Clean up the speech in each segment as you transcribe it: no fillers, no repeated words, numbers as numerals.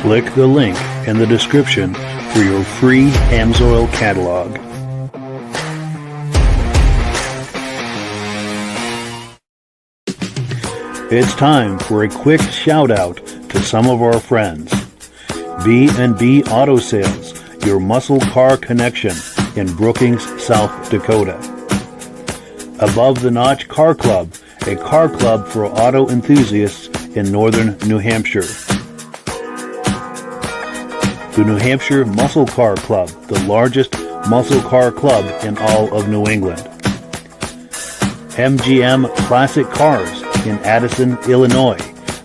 Click the link in the description for your free Amsoil catalog. It's time for a quick shout out to some of our friends. B&B Auto Sales, your muscle car connection in Brookings, South Dakota. Above the Notch Car Club, a car club for auto enthusiasts in northern New Hampshire. The New Hampshire Muscle Car Club, the largest muscle car club in all of New England. MGM Classic Cars in Addison, Illinois.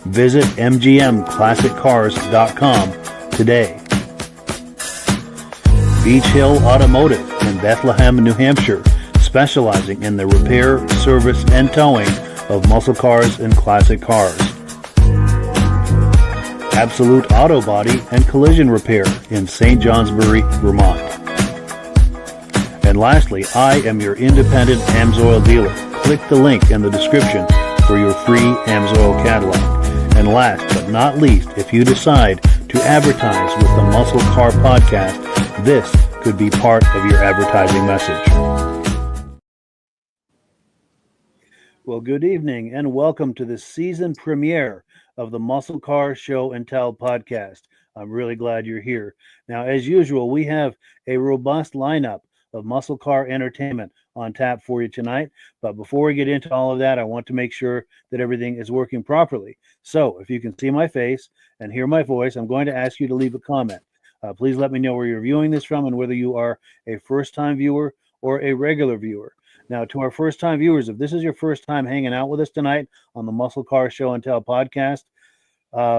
Visit mgmclassiccars.com today. Beach Hill Automotive in Bethlehem, New Hampshire, specializing in the repair, service, and towing of muscle cars and classic cars. Absolute Auto Body and Collision Repair in St. Johnsbury, Vermont. And lastly, I am your independent Amsoil dealer. Click the link in the description for your free Amsoil catalog. And last but not least, if you decide to advertise with the Muscle Car Podcast, this could be part of your advertising message. Well, good evening and welcome to the season premiere of the Muscle Car Show and Tell podcast. I'm really glad you're here. Now, as usual, we have a robust lineup of muscle car entertainment on tap for you tonight. But before we get into all of that, I want to make sure that everything is working properly. So if you can see my face and hear my voice, I'm going to ask you to leave a comment. Please let me know where you're viewing this from and whether you are a first-time viewer or a regular viewer. Now, to our first-time viewers, if this is your first time hanging out with us tonight on the Muscle Car Show and Tell podcast,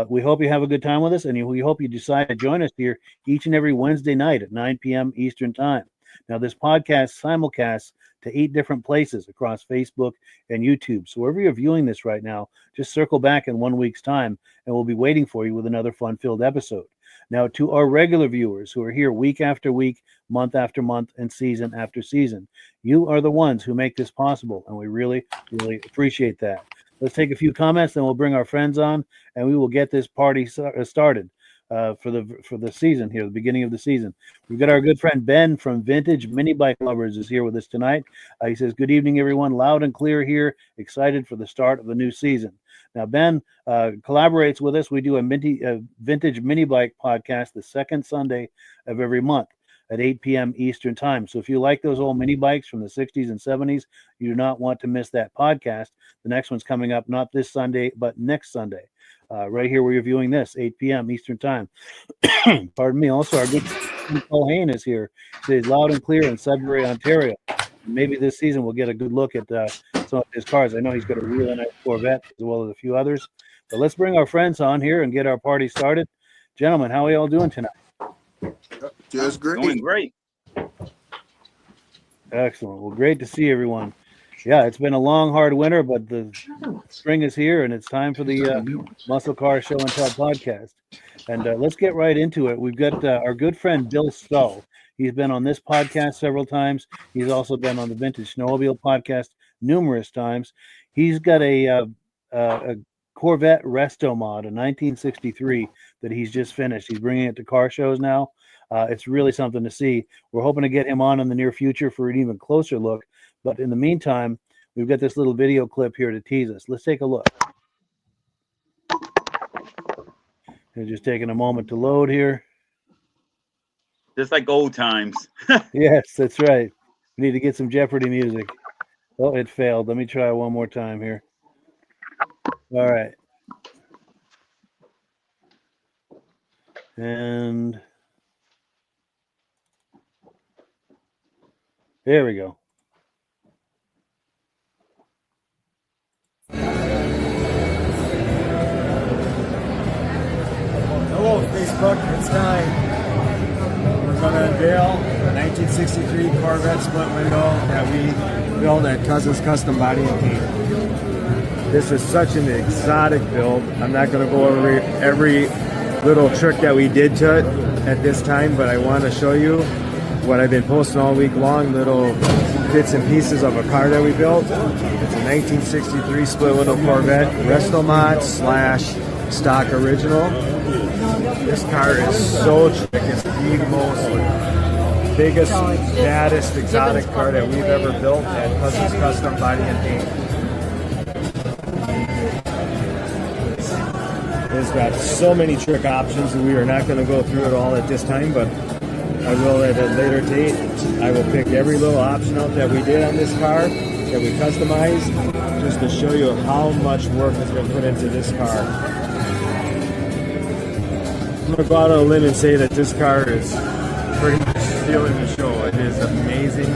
we hope you have a good time with us, and we hope you decide to join us here each and every Wednesday night at 9 p.m. Eastern Time. Now, this podcast simulcasts to 8 different places across Facebook and YouTube. So wherever you're viewing this right now, just circle back in 1 week's time, and we'll be waiting for you with another fun-filled episode. Now, to our regular viewers who are here week after week, month after month, and season after season, you are the ones who make this possible, and we really, really appreciate that. Let's take a few comments, then we'll bring our friends on, and we will get this party started for the season here, the beginning of the season. We've got our good friend Ben from Vintage Mini Bike Lovers is here with us tonight. He says, good evening, everyone. Loud and clear here. Excited for the start of the new season. Now, Ben collaborates with us. We do a Vintage Mini Bike podcast the second Sunday of every month at 8 p.m. Eastern Time. So if you like those old mini bikes from the 60s and 70s, you do not want to miss that podcast. The next one's coming up not this Sunday, but next Sunday. Right here where you're viewing this, 8 p.m. Eastern Time. Pardon me. Also, our good friend Paul Hain is here. He says loud and clear in Sudbury, Ontario. Maybe this season we'll get a good look at some of his cars. I know he's got a really nice Corvette as well as a few others. But let's bring our friends on here and get our party started. Gentlemen, how are you all doing tonight? Just great. Doing great. Excellent. Well, great to see everyone. Yeah, it's been a long, hard winter, but the spring is here, and it's time for the Muscle Car Show and Tell podcast. And let's get right into it. We've got our good friend Bill Stull. He's been on this podcast several times. He's also been on the Vintage Snowmobile podcast numerous times. He's got a Corvette restomod, a 1963 that he's just finished. He's bringing it to car shows now. It's really something to see. We're hoping to get him on in the near future for an even closer look. But in the meantime, we've got this little video clip here to tease us. Let's take a look. It's just taking a moment to load here. Just like old times. Yes, that's right. We need to get some Jeopardy music. Oh, it failed. Let me try one more time here. All right. And there we go. Hello, Facebook. It's time. We're going to unveil a 1963 Corvette split window that we built at Kuzin's Custom Body and Paint. This is such an exotic build. I'm not going to go over every little trick that we did to it at this time, but I want to show you what I've been posting all week long, little bits and pieces of a car that we built. It's a 1963 split window Corvette, restomod / stock original. This car is so chic. It's the most biggest, baddest exotic car that we've ever built at Cousins Custom Body and Paint. It's got so many trick options, and we are not going to go through it all at this time, but I will at a later date. I will pick every little option out that we did on this car, that we customized, just to show you how much work has been put into this car. I'm going to go out on a limb and say that this car is pretty much stealing the show. It is amazing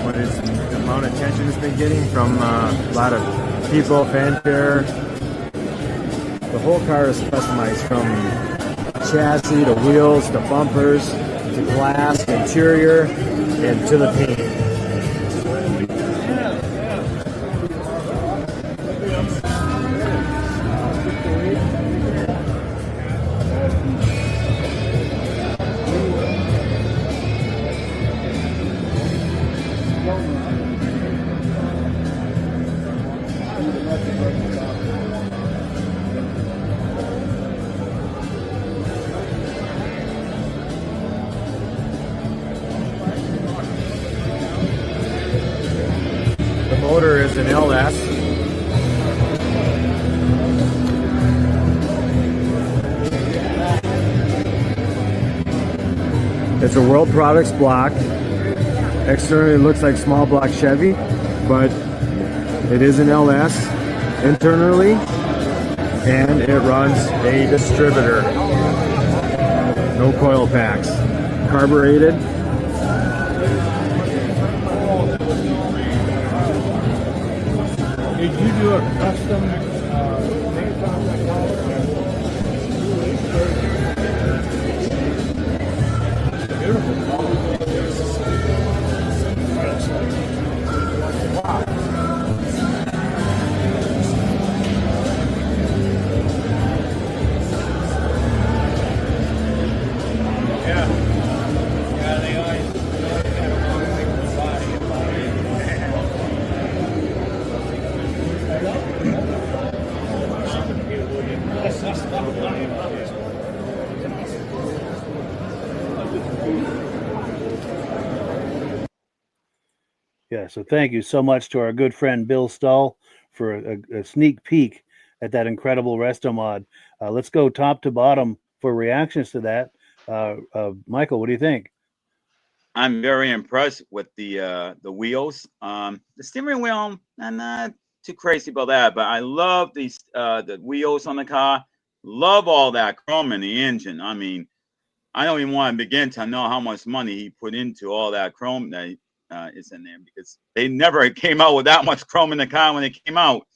what is the amount of attention it's been getting from a lot of people, fanfare. The whole car is customized, from chassis to wheels to bumpers to glass, interior, and to the paint. Motor is an LS. It's a World Products block. Externally it looks like small block Chevy, but it is an LS internally, and it runs a distributor. No coil packs. Carbureted. Did you do a custom Yeah, so thank you so much to our good friend Bill Stull for a sneak peek at that incredible restomod. Let's go top to bottom for reactions to that. Michael, what do you think? I'm very impressed with the wheels. The steering wheel, I'm not too crazy about that, but I love these the wheels on the car. Love all that chrome in the engine. I mean, I don't even want to begin to know how much money he put into all that chrome that is in there, because they never came out with that much chrome in the car when it came out.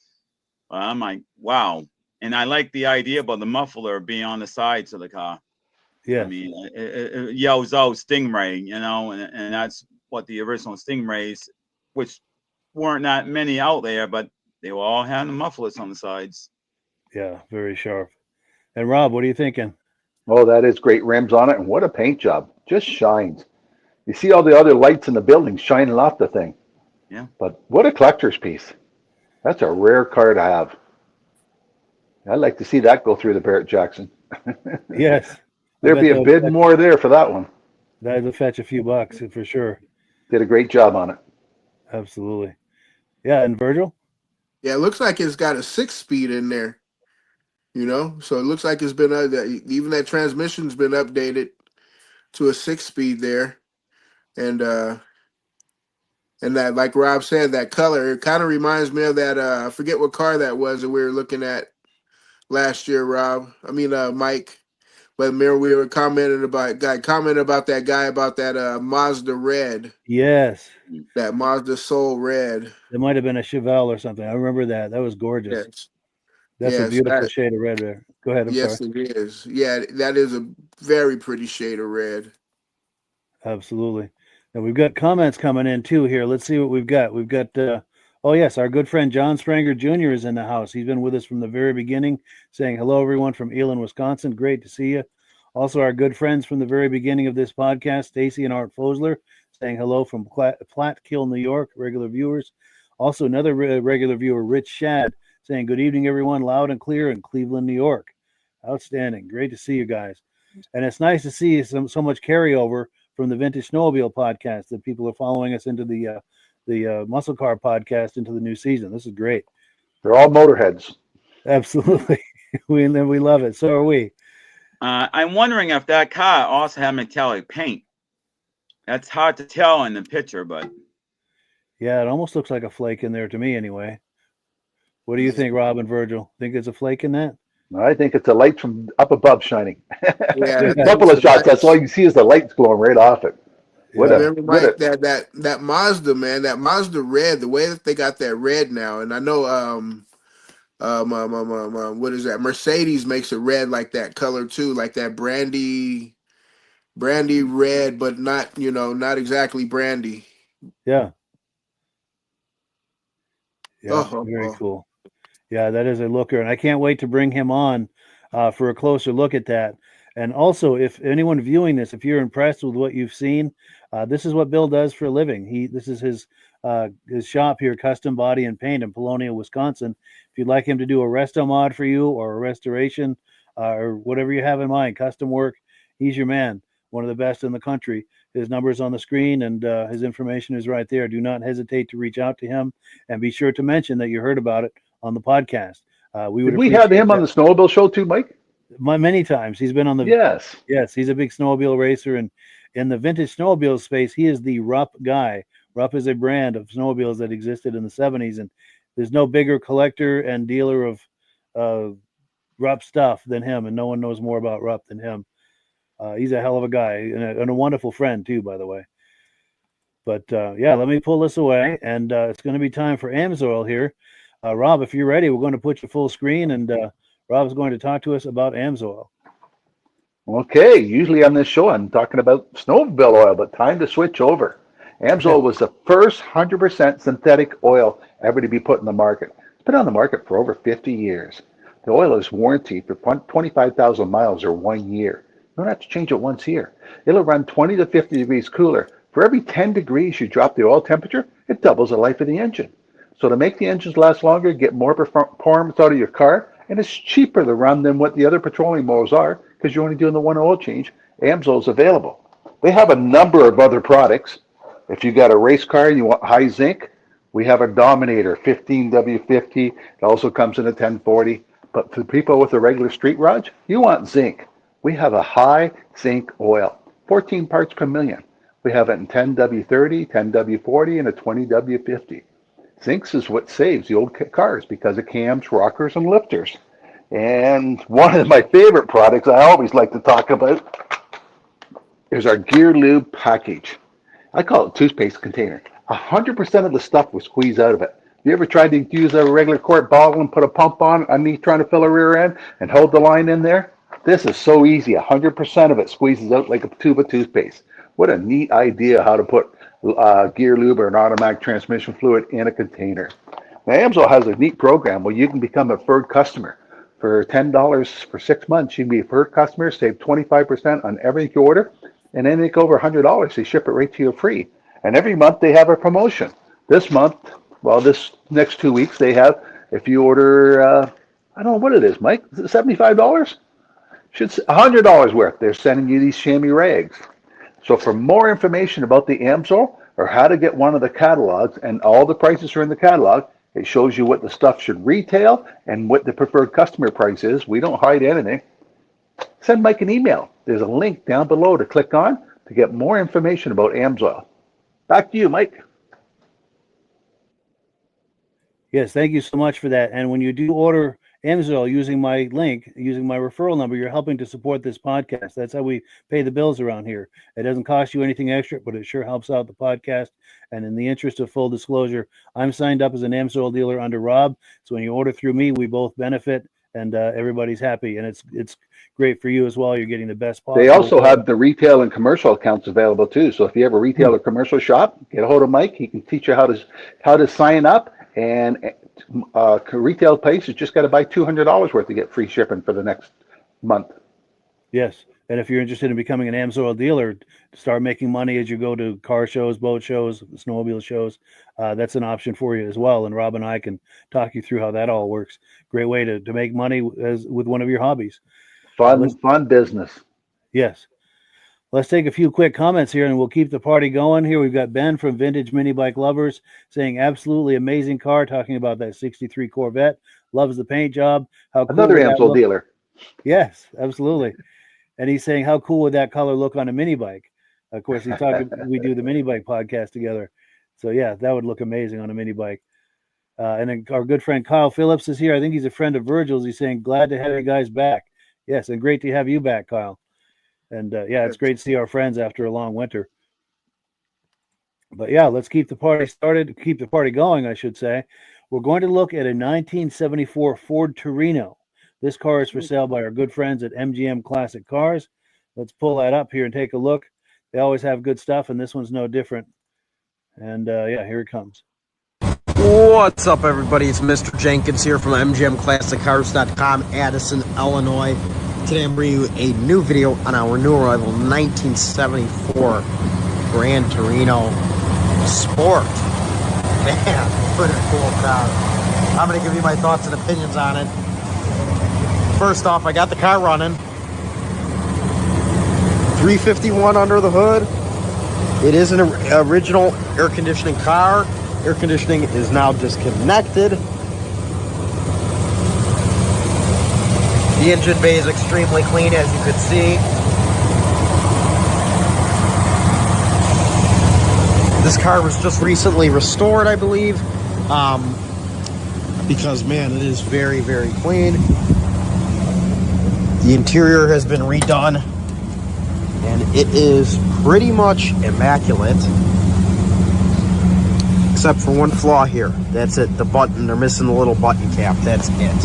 I'm like, wow. And I like the idea about the muffler being on the sides of the car. Yeah, I mean, it yells out Stingray, you know, and that's what the original Stingrays, which weren't that many out there, but they were all having mufflers on the sides. yeah, very sharp. And Rob, what are you thinking? Oh, that is great rims on it, and what a paint job. Just shines. You see all the other lights in the building shining off the thing. Yeah. But what a collector's piece. That's a rare car to have. I'd like to see that go through the Barrett Jackson. Yes. There'd be a bid more there for that one. That'd fetch a few bucks for sure. Did a great job on it. Absolutely. Yeah, and Virgil? Yeah, it looks like it's got a 6-speed in there. You know, so it looks like it's been even that transmission's been updated to a 6-speed there, and that, like Rob said, that color, it kind of reminds me of that. I forget what car that was that we were looking at last year, Rob. I mean, Mike. But remember, we were commenting about that guy about that Mazda red. Yes. That Mazda Soul red. It might have been a Chevelle or something. I remember that. That was gorgeous. Yes. That's a Yes, beautiful shade of red there. Go ahead. I'm yes, sorry. it is. Yeah, that is a very pretty shade of red. Absolutely. And we've got comments coming in too here. Let's see what we've got. We've got, oh yes, our good friend John Spranger Jr. is in the house. He's been with us from the very beginning, saying hello, everyone from Elon, Wisconsin. Great to see you. Also, our good friends from the very beginning of this podcast, Stacy and Art Fosler, saying hello from Platkill, New York, regular viewers. Also, another regular viewer, Rich Shad, saying good evening, everyone, loud and clear in Cleveland, New York. Outstanding. Great to see you guys. And it's nice to see so much carryover from the Vintage Snowmobile podcast that people are following us into the Muscle Car podcast into the new season. This is great. They're all motorheads. Absolutely. we love it. So are we. I'm wondering if that car also had metallic paint. That's hard to tell in the picture, but yeah, it almost looks like a flake in there to me anyway. What do you think, Rob and Virgil? Think there's a flake in that? I think it's a light from up above shining. Yeah, A couple of shots, that's all you see is the lights glowing right off it. Remember, Mike, that Mazda, man, that Mazda red, the way that they got that red now, and I know what is that? Mercedes makes it red like that color too, like that brandy red, but not, not exactly brandy. Yeah. Yeah, very cool. Yeah, that is a looker, and I can't wait to bring him on for a closer look at that. And also, if anyone viewing this, if you're impressed with what you've seen, this is what Bill does for a living. This is his shop here, Kustom Body and Paint in Polonia, Wisconsin. If you'd like him to do a restomod for you or a restoration or whatever you have in mind, custom work, he's your man. One of the best in the country. His number's on the screen and his information is right there. Do not hesitate to reach out to him, and be sure to mention that you heard about it on the podcast. We had him on the Snowmobile show too, Mike? Many times. He's been on the Yes, he's a big snowmobile racer, and in the vintage snowmobile space, he is the Rupp guy. Rupp is a brand of snowmobiles that existed in the 70s, and there's no bigger collector and dealer of Rupp stuff than him, and no one knows more about Rupp than him. He's a hell of a guy and a wonderful friend too, by the way. But yeah, let me pull this away, and it's going to be time for Amsoil here. Rob, if you're ready, we're going to put you full screen, and Rob's going to talk to us about Amsoil. Okay, usually on this show I'm talking about snowmobile oil, but time to switch over. Amsoil was the first 100% synthetic oil ever to be put in the market. It's been on the market for over 50 years. The oil is warranted for 25,000 miles or 1 year. You don't have to change it once a year. It'll run 20 to 50 degrees cooler. For every 10 degrees you drop the oil temperature, it doubles the life of the engine. So to make the engines last longer, get more performance out of your car, and it's cheaper to run than what the other petroleum oils are because you're only doing the one oil change, Amsoil is available. They have a number of other products. If you got a race car and you want high zinc, we have a Dominator 15W50. It also comes in a 1040. But for people with a regular street rod, you want zinc. We have a high zinc oil, 14 parts per million. We have it in 10W30, 10W40, and a 20W50. Zinc is what saves the old cars because of cams, rockers, and lifters. And one of my favorite products I always like to talk about is our Gear Lube package. I call it toothpaste container. 100% of the stuff will squeeze out of it. You ever tried to use a regular quart bottle and put a pump on underneath trying to fill a rear end and hold the line in there? This is so easy. 100% of it squeezes out like a tube of toothpaste. What a neat idea how to put gear lube or an automatic transmission fluid in a container. Now, Amsoil has a neat program where you can become a preferred customer. For $10 for 6 months, you can be a preferred customer, save 25% on everything you order, and anything over $100, they ship it right to you free. And every month they have a promotion. This month, well, this next 2 weeks, they have, if you order, I don't know what it is, Mike, is it $75? It's $100 worth. They're sending you these chamois rags. So for more information about the Amsoil or how to get one of the catalogs, and all the prices are in the catalog, it shows you what the stuff should retail and what the preferred customer price is. We don't hide anything. Send Mike an email. There's a link down below to click on to get more information about Amsoil. Back to you, Mike. Yes, thank you so much for that. And when you do order Amsoil using my link, using my referral number, you're helping to support this podcast. That's how we pay the bills around here. It doesn't cost you anything extra, but it sure helps out the podcast. And in the interest of full disclosure, I'm signed up as an Amsoil dealer under Rob. So when you order through me, we both benefit, and everybody's happy. And it's great for you as well. You're getting the best possible. They also have the retail and commercial accounts available too. So if you have a retail or commercial shop, get a hold of Mike. He can teach you how to sign up. And retail place, you just got to buy $200 worth to get free shipping for the next month. Yes. And if you're interested in becoming an Amsoil dealer, to start making money as you go to car shows, boat shows, snowmobile shows, that's an option for you as well. And Rob and I can talk you through how that all works. Great way to make money with one of your hobbies. Fun business. Yes. Let's take a few quick comments here, and we'll keep the party going. Here we've got Ben from Vintage Mini Bike Lovers saying, absolutely amazing car, talking about that 63 Corvette. Loves the paint job. How cool Another would that Amsoil look? dealer. Yes, absolutely. And he's saying, how cool would that color look on a mini bike? Of course, he's talking. We do the mini bike podcast together, so yeah, that would look amazing on a mini bike. And then our good friend Kyle Phillips is here. I think he's a friend of Virgil's. He's saying, glad to have you guys back. Yes, and great to have you back, Kyle. And yeah, it's great to see our friends after a long winter. But yeah, let's keep the party started. Keep the party going, I should say. We're going to look at a 1974 Ford Torino. This car is for sale by our good friends at MGM Classic Cars. Let's pull that up here and take a look. They always have good stuff, and this one's no different. And yeah, here it comes. What's up, everybody? It's Mr. Jenkins here from MGMClassicCars.com, Addison, Illinois. Today I'm bringing you a new video on our new arrival 1974 Grand Torino Sport. Man, what a cool car. I'm going to give you my thoughts and opinions on it. First off, I got the car running. 351 under the hood. It is an original air conditioning car. Air conditioning is now disconnected. The engine bay is extremely clean, as you can see. This car was just recently restored, I believe, because, man, it is very, very clean. The interior has been redone, and it is pretty much immaculate, except for one flaw here. That's it, the button. They're missing the little button cap. That's it.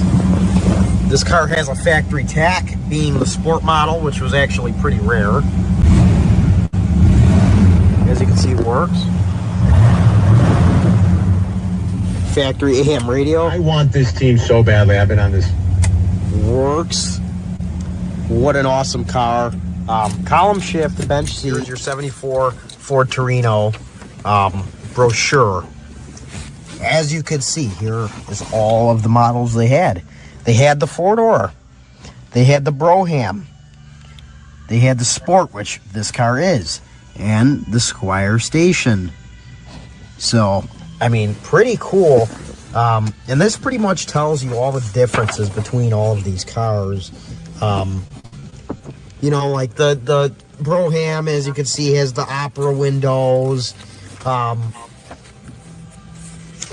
This car has a factory tack, being the sport model, which was actually pretty rare. As you can see, it works. Factory AM radio. I want this team so badly. I've been on this. Works. What an awesome car. Column shift, bench seat. Here's your 74 Ford Torino brochure. As you can see, here is all of the models they had. They had the four-door. They had the Brougham. They had the Sport, which this car is, and the Squire Station. So, I mean, pretty cool. And this pretty much tells you all the differences between all of these cars. You know, like the Brougham, as you can see, has the opera windows.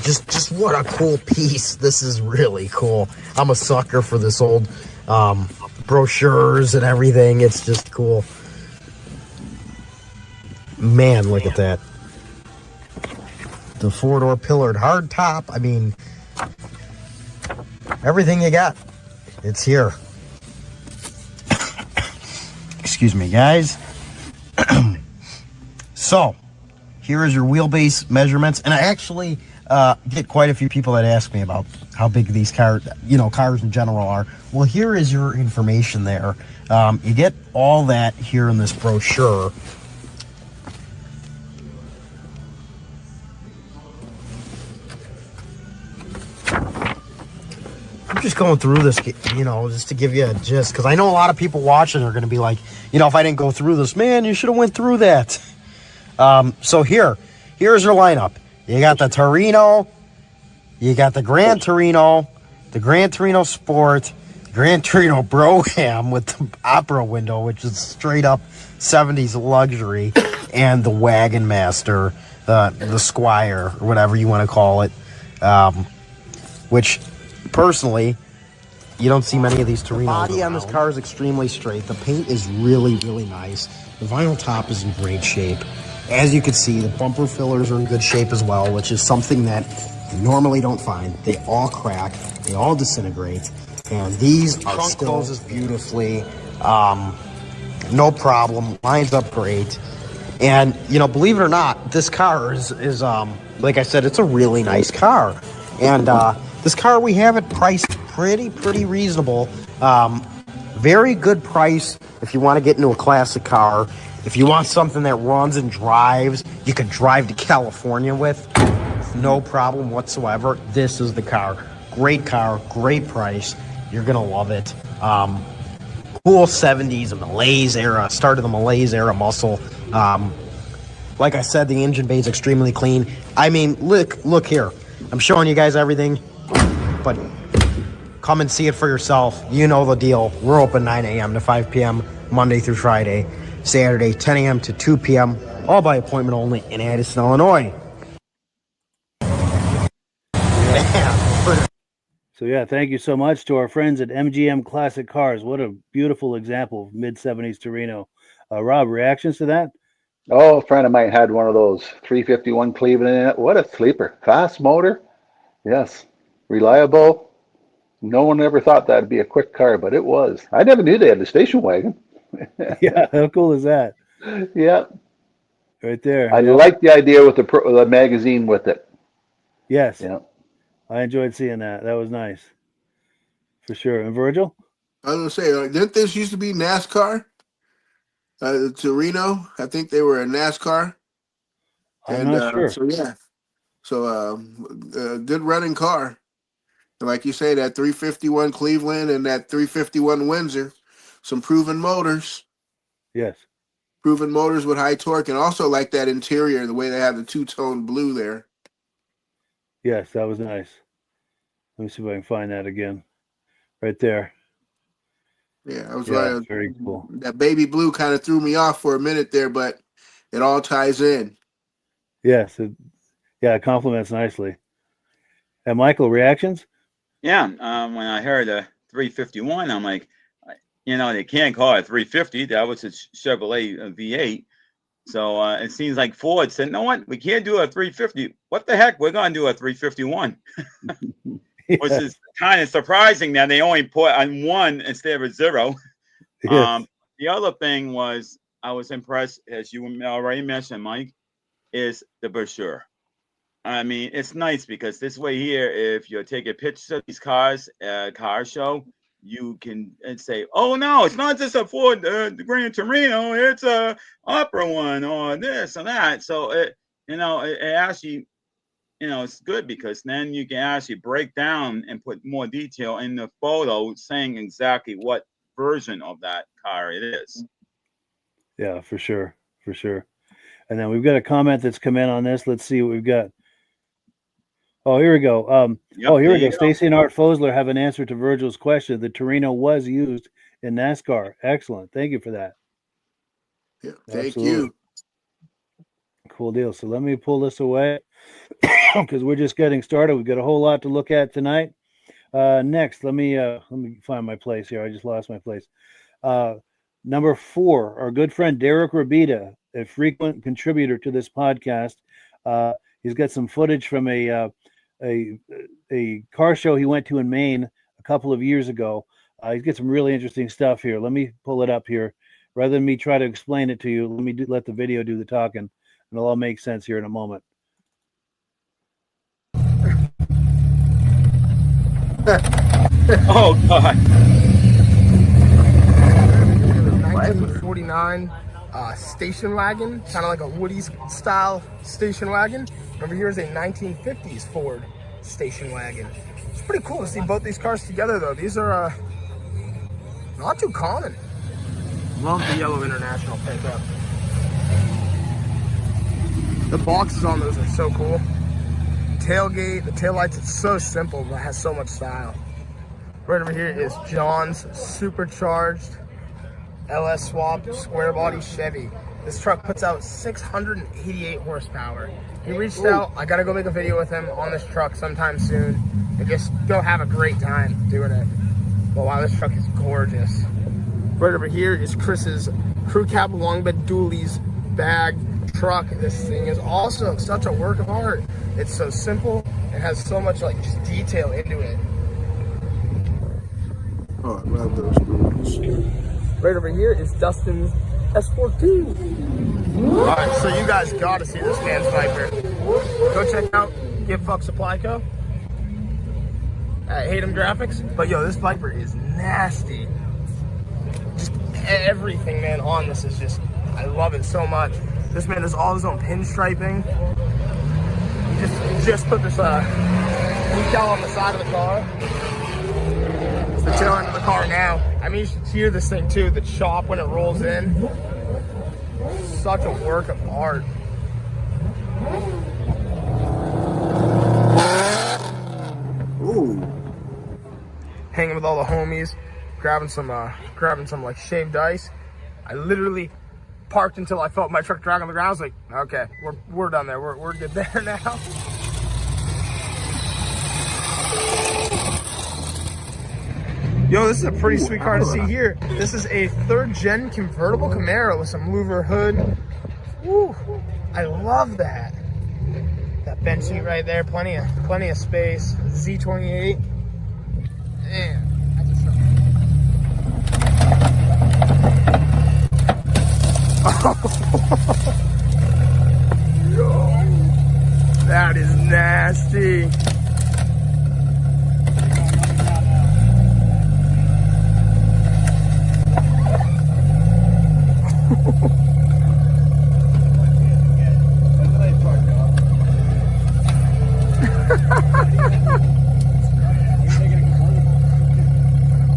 Just what a cool piece. This is really cool. I'm a sucker for this old brochures and everything. It's just cool. Man, look at that. The four-door pillared hardtop. I mean, everything you got, it's here. Excuse me, guys. So, here is your wheelbase measurements. And I actually get quite a few people that ask me about how big these cars, cars in general are. Well, here is your information there. You get all that here in this brochure. I'm just going through this, just to give you a gist, because I know a lot of people watching are going to be like, if I didn't go through this, man, you should have went through that. So here's your lineup. You got the Torino, you got the Grand Torino, the Grand Torino Sport, the Grand Torino Brougham with the opera window, which is straight up 70s luxury, and the Wagon Master, the Squire, or whatever you want to call it, which personally, you don't see many of these Torinos. The body on this car is extremely straight. The paint is really, really nice. The vinyl top is in great shape. As you can see, the bumper fillers are in good shape as well, which is something that you normally don't find. They all crack, they all disintegrate, and these are still closes beautifully. No problem, lines up great. And believe it or not, this car is like I said, it's a really nice car. And this car, we have it priced pretty reasonable. Very good price if you want to get into a classic car. If you want something that runs and drives, you can drive to California with, no problem whatsoever. This is the car. Great price. You're going to love it. cool 70s, a Malaise era, start of the Malaise era muscle. Like I said, the engine bay is extremely clean. I mean, look here. I'm showing you guys everything, but come and see it for yourself. You know the deal. We're open 9 a.m. to 5 p.m. Monday through Friday. Saturday, 10 a.m. to 2 p.m. All by appointment only in Addison, Illinois. So yeah, thank you so much to our friends at MGM Classic Cars. What a beautiful example of mid-70s Torino. Rob, reactions to that? Oh, a friend of mine had one of those 351 Cleveland in it. What a sleeper. Fast motor. Yes. Reliable. No one ever thought that'd be a quick car, but it was. I never knew they had a station wagon. Yeah, how cool is that? Yeah. Right there. I Yeah. like the idea with the magazine with it. Yes. Yeah. I enjoyed seeing that. That was nice. For sure. And Virgil? I was gonna say, didn't this used to be NASCAR? Torino, I think they were a NASCAR. I'm not sure. So yeah, so good running car. And like you say, that 351 Cleveland and that 351 Windsor, some proven motors. Yes. Proven motors with high torque, and also like that interior, the way they have the two-tone blue there. Yes, that was nice. Let me see if I can find that again. Right there. Yeah, I was Yeah, right. very cool. That baby blue kind of threw me off for a minute there, but it all ties in. Yes. It complements nicely. And Michael, reactions? Yeah, when I heard a 351, I'm like, they can't call it 350. That was a Chevrolet V8. So it seems like Ford said, "No, what? We can't do a 350. What the heck? We're going to do a 351." Yes. Which is kind of surprising that they only put on 1 instead of a 0. Yes. The other thing was I was impressed, as you already mentioned, Mike, is the brochure. I mean, it's nice because this way here, if you're taking pictures of these cars at a car show, you can say, "Oh no, it's not just a Ford the Grand Torino, it's a Opera one or this and that." So it actually, it's good because then you can actually break down and put more detail in the photo, saying exactly what version of that car it is. Yeah, for sure. For sure. And then we've got a comment that's come in on this. Let's see what we've got. Oh, here we go. Here we go. Stacy and Art Fosler have an answer to Virgil's question. The Torino was used in NASCAR. Excellent. Thank you for that. Yeah, thank Absolutely. you. Cool deal. So let me pull this away because we're just getting started. We've got a whole lot to look at tonight. Next, let me find my place here. I just lost my place. Number 4, our good friend Derick Rabida, a frequent contributor to this podcast. He's got some footage from a car show he went to in Maine a couple of years ago. He's got some really interesting stuff here. Let me pull it up here. Rather than me try to explain it to you, let me let the video do the talking, and it'll all make sense here in a moment. Oh God! 1949 station wagon, kind of like a Woody's style station wagon. Over here is a 1950s Ford station wagon. It's pretty cool to see both these cars together though. These are not too common. Love the yellow International pickup. The boxes on those are so cool. Tailgate, the taillights, it's so simple but has so much style. Right over here is John's supercharged LS swapped square body Chevy. This truck puts out 688 horsepower. He reached out, I gotta go make a video with him on this truck sometime soon and just go have a great time doing it. But wow, this truck is gorgeous. Right over here is Chris's crew cab long bed dualies bag truck. This thing is also such a work of art. It's so simple. It has so much like just detail into it. Oh, I love those movies. Right over here is Dustin's S14. All right, so you guys gotta see this man's Viper. Go check out Give Fuck Supply Co. Hate 'em Graphics. But yo, this Viper is nasty. Just everything, man, on this is just, I love it so much. This man does all his own pinstriping. He just put this decal on the side of the car. It's the tail end of the car now. I mean, you should hear this thing too, the chop when it rolls in. Such a work of art. Ooh. Hanging with all the homies, grabbing some like shaved ice. I literally parked until I felt my truck drag on the ground. I was like, okay, we're done there. We're good there now. Yo, this is a pretty sweet car to see here. This is a 3rd gen convertible Camaro with some louver hood. Woo, I love that. That bench seat right there, plenty of space. Z28. Man, that's a Yo, that is nasty.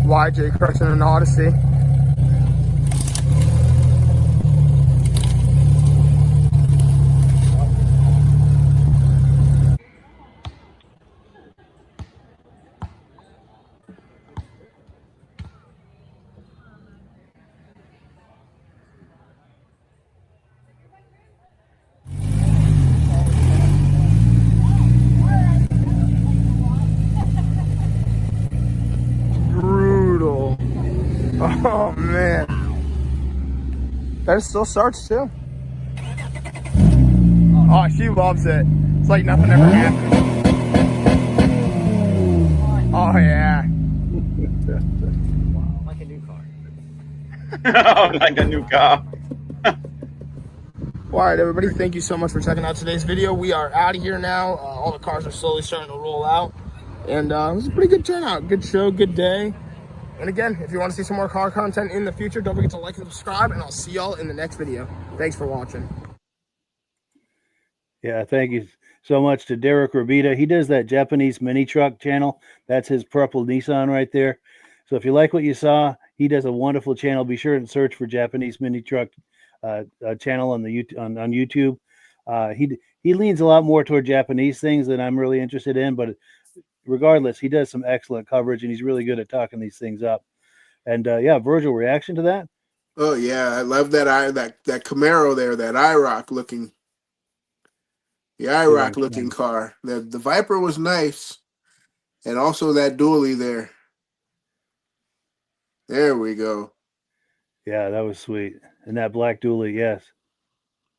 YJ crushing an Odyssey. Oh man, that still starts too. Oh, she loves it. It's like nothing ever happened. Oh yeah. Like a new car. Like a new car. All right, everybody, thank you so much for checking out today's video. We are out of here now. All the cars are slowly starting to roll out, and it was a pretty good turnout. Good show, good day. And again, if you want to see some more car content in the future, don't forget to like and subscribe, and I'll see y'all in the next video. Thanks for watching. Yeah, thank you so much to Derick Rabida. He does that Japanese Minitruck channel. That's his purple Nissan right there. So if you like what you saw, he does a wonderful channel. Be sure and search for Japanese Minitruck channel on the on YouTube. He leans a lot more toward Japanese things than I'm really interested in, but regardless, he does some excellent coverage, and he's really good at talking these things up. And yeah, Virgil, reaction to that? Oh yeah, I love that that Camaro there, that IROC looking, the IROC looking car. The Viper was nice, and also that dually there. There we go. Yeah, that was sweet. And that black dually, yes.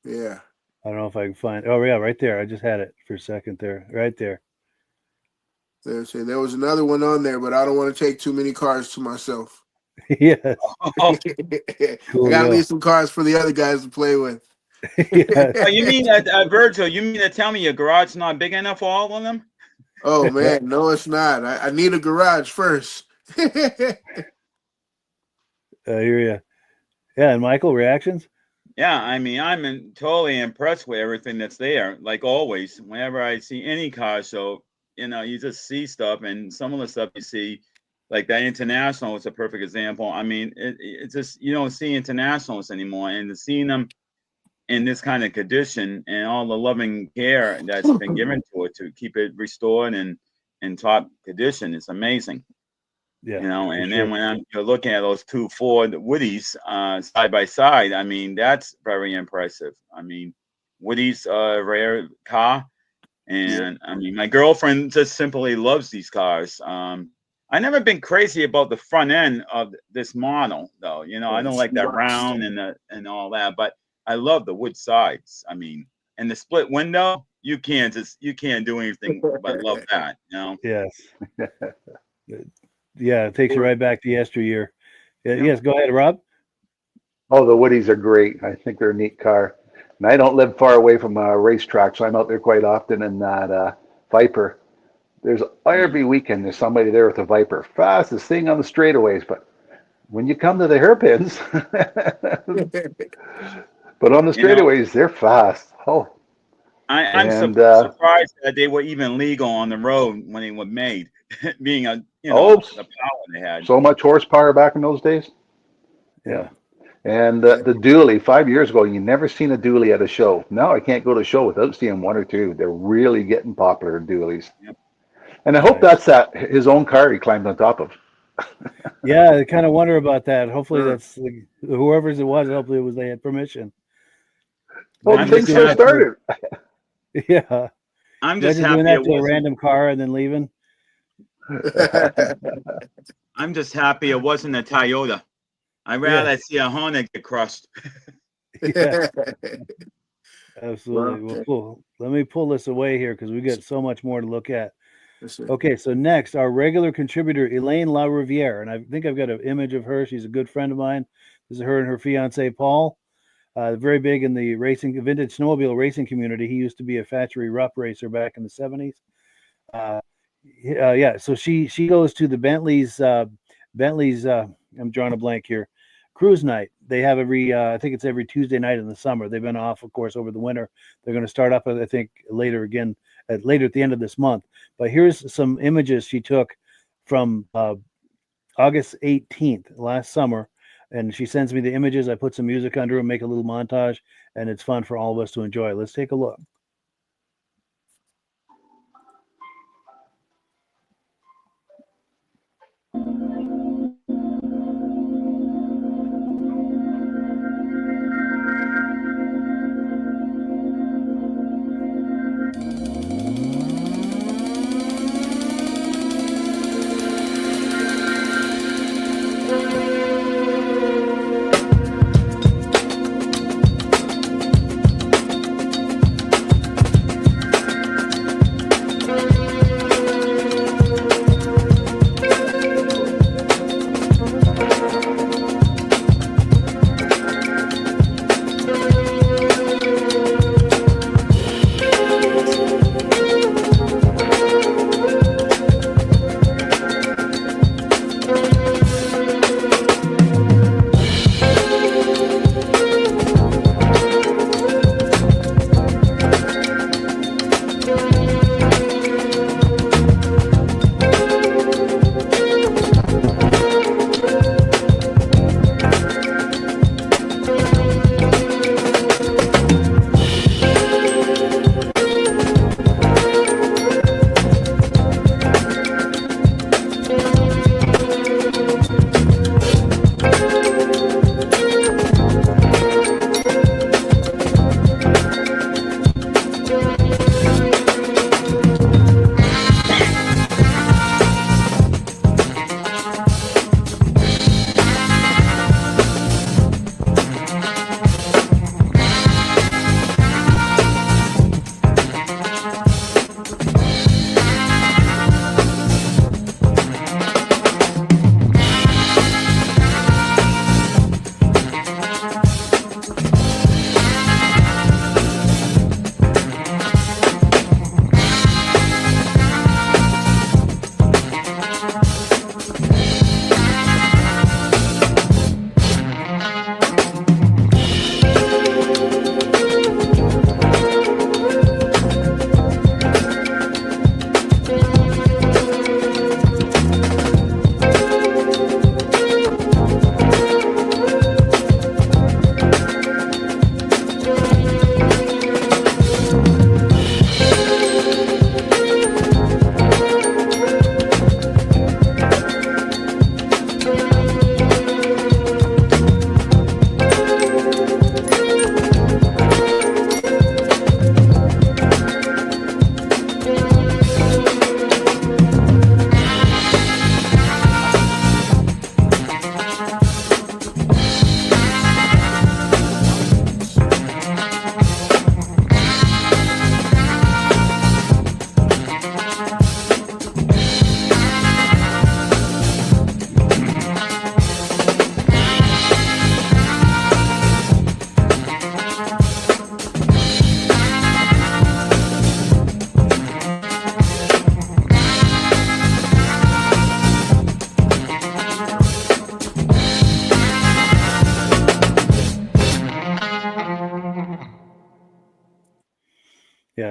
Yeah. I don't know if I can find. Oh yeah, right there. I just had it for a second there, right there. There was another one on there, but I don't want to take too many cars to myself. Yes. Oh, Cool, I gotta yeah. leave some cars for the other guys to play with. Yes. oh, you mean Virgil? You mean to tell me your garage is not big enough for all of them? Oh man, no, it's not. I need a garage first. I hear you. Yeah, and Michael, reactions? Yeah, I mean, totally impressed with everything that's there. Like always, whenever I see any car show, you just see stuff, and some of the stuff you see, like that International is a perfect example. I mean, it's just, you don't see Internationals anymore, and seeing them in this kind of condition and all the loving care that's been given to it to keep it restored and in top condition, it's amazing. Yeah. And then when you're looking at those two Ford Woodies side by side, I mean, that's very impressive. I mean, Woody's a rare car. And I mean, my girlfriend just simply loves these cars. I never been crazy about the front end of this model, though. I don't like that round and all that, but I love the wood sides. I mean, and the split window, you can't do anything but love that. Yes. Yeah, it takes you right back to yesteryear. Yes, go ahead, Rob. Oh, the Woodies are great. I think they're a neat car. And I don't live far away from a racetrack, so I'm out there quite often in that Viper. There's every weekend there's somebody there with a Viper, fastest thing on the straightaways. But when you come to the hairpins, but on the straightaways, they're fast. Oh, I'm surprised that they were even legal on the road when they were made, being a Oh, the power they had. so much horsepower back in those days. Yeah. And the dually, 5 years ago, you never seen a dually at a show. Now I can't go to a show without seeing one or two. They're really getting popular, dualies. Yep. And I hope that's his own car he climbed on top of. Yeah, I kind of wonder about that. Hopefully that's whoever's it was. Hopefully they had permission. Well, I'm things just so happy- started. Yeah. I'm just Imagine happy doing it that to a wasn't. random car and then leaving. I'm just happy it wasn't a Toyota. I'd rather see a Honda get crushed. Yeah. Absolutely. Well, cool. Let me pull this away here because we got so much more to look at. Okay, so next, our regular contributor, Elaine LaRiviere, and I think I've got an image of her. She's a good friend of mine. This is her and her fiance, Paul. Very big in the vintage snowmobile racing community. He used to be a factory rough racer back in the 70s. Yeah, so she goes to the Bentley's. I'm drawing a blank here. Cruise night. They have I think it's every Tuesday night in the summer. They've been off, of course, over the winter. They're going to start up, I think, later at the end of this month. But here's some images she took from August 18th last summer. And she sends me the images. I put some music under them, make a little montage, and it's fun for all of us to enjoy. Let's take a look.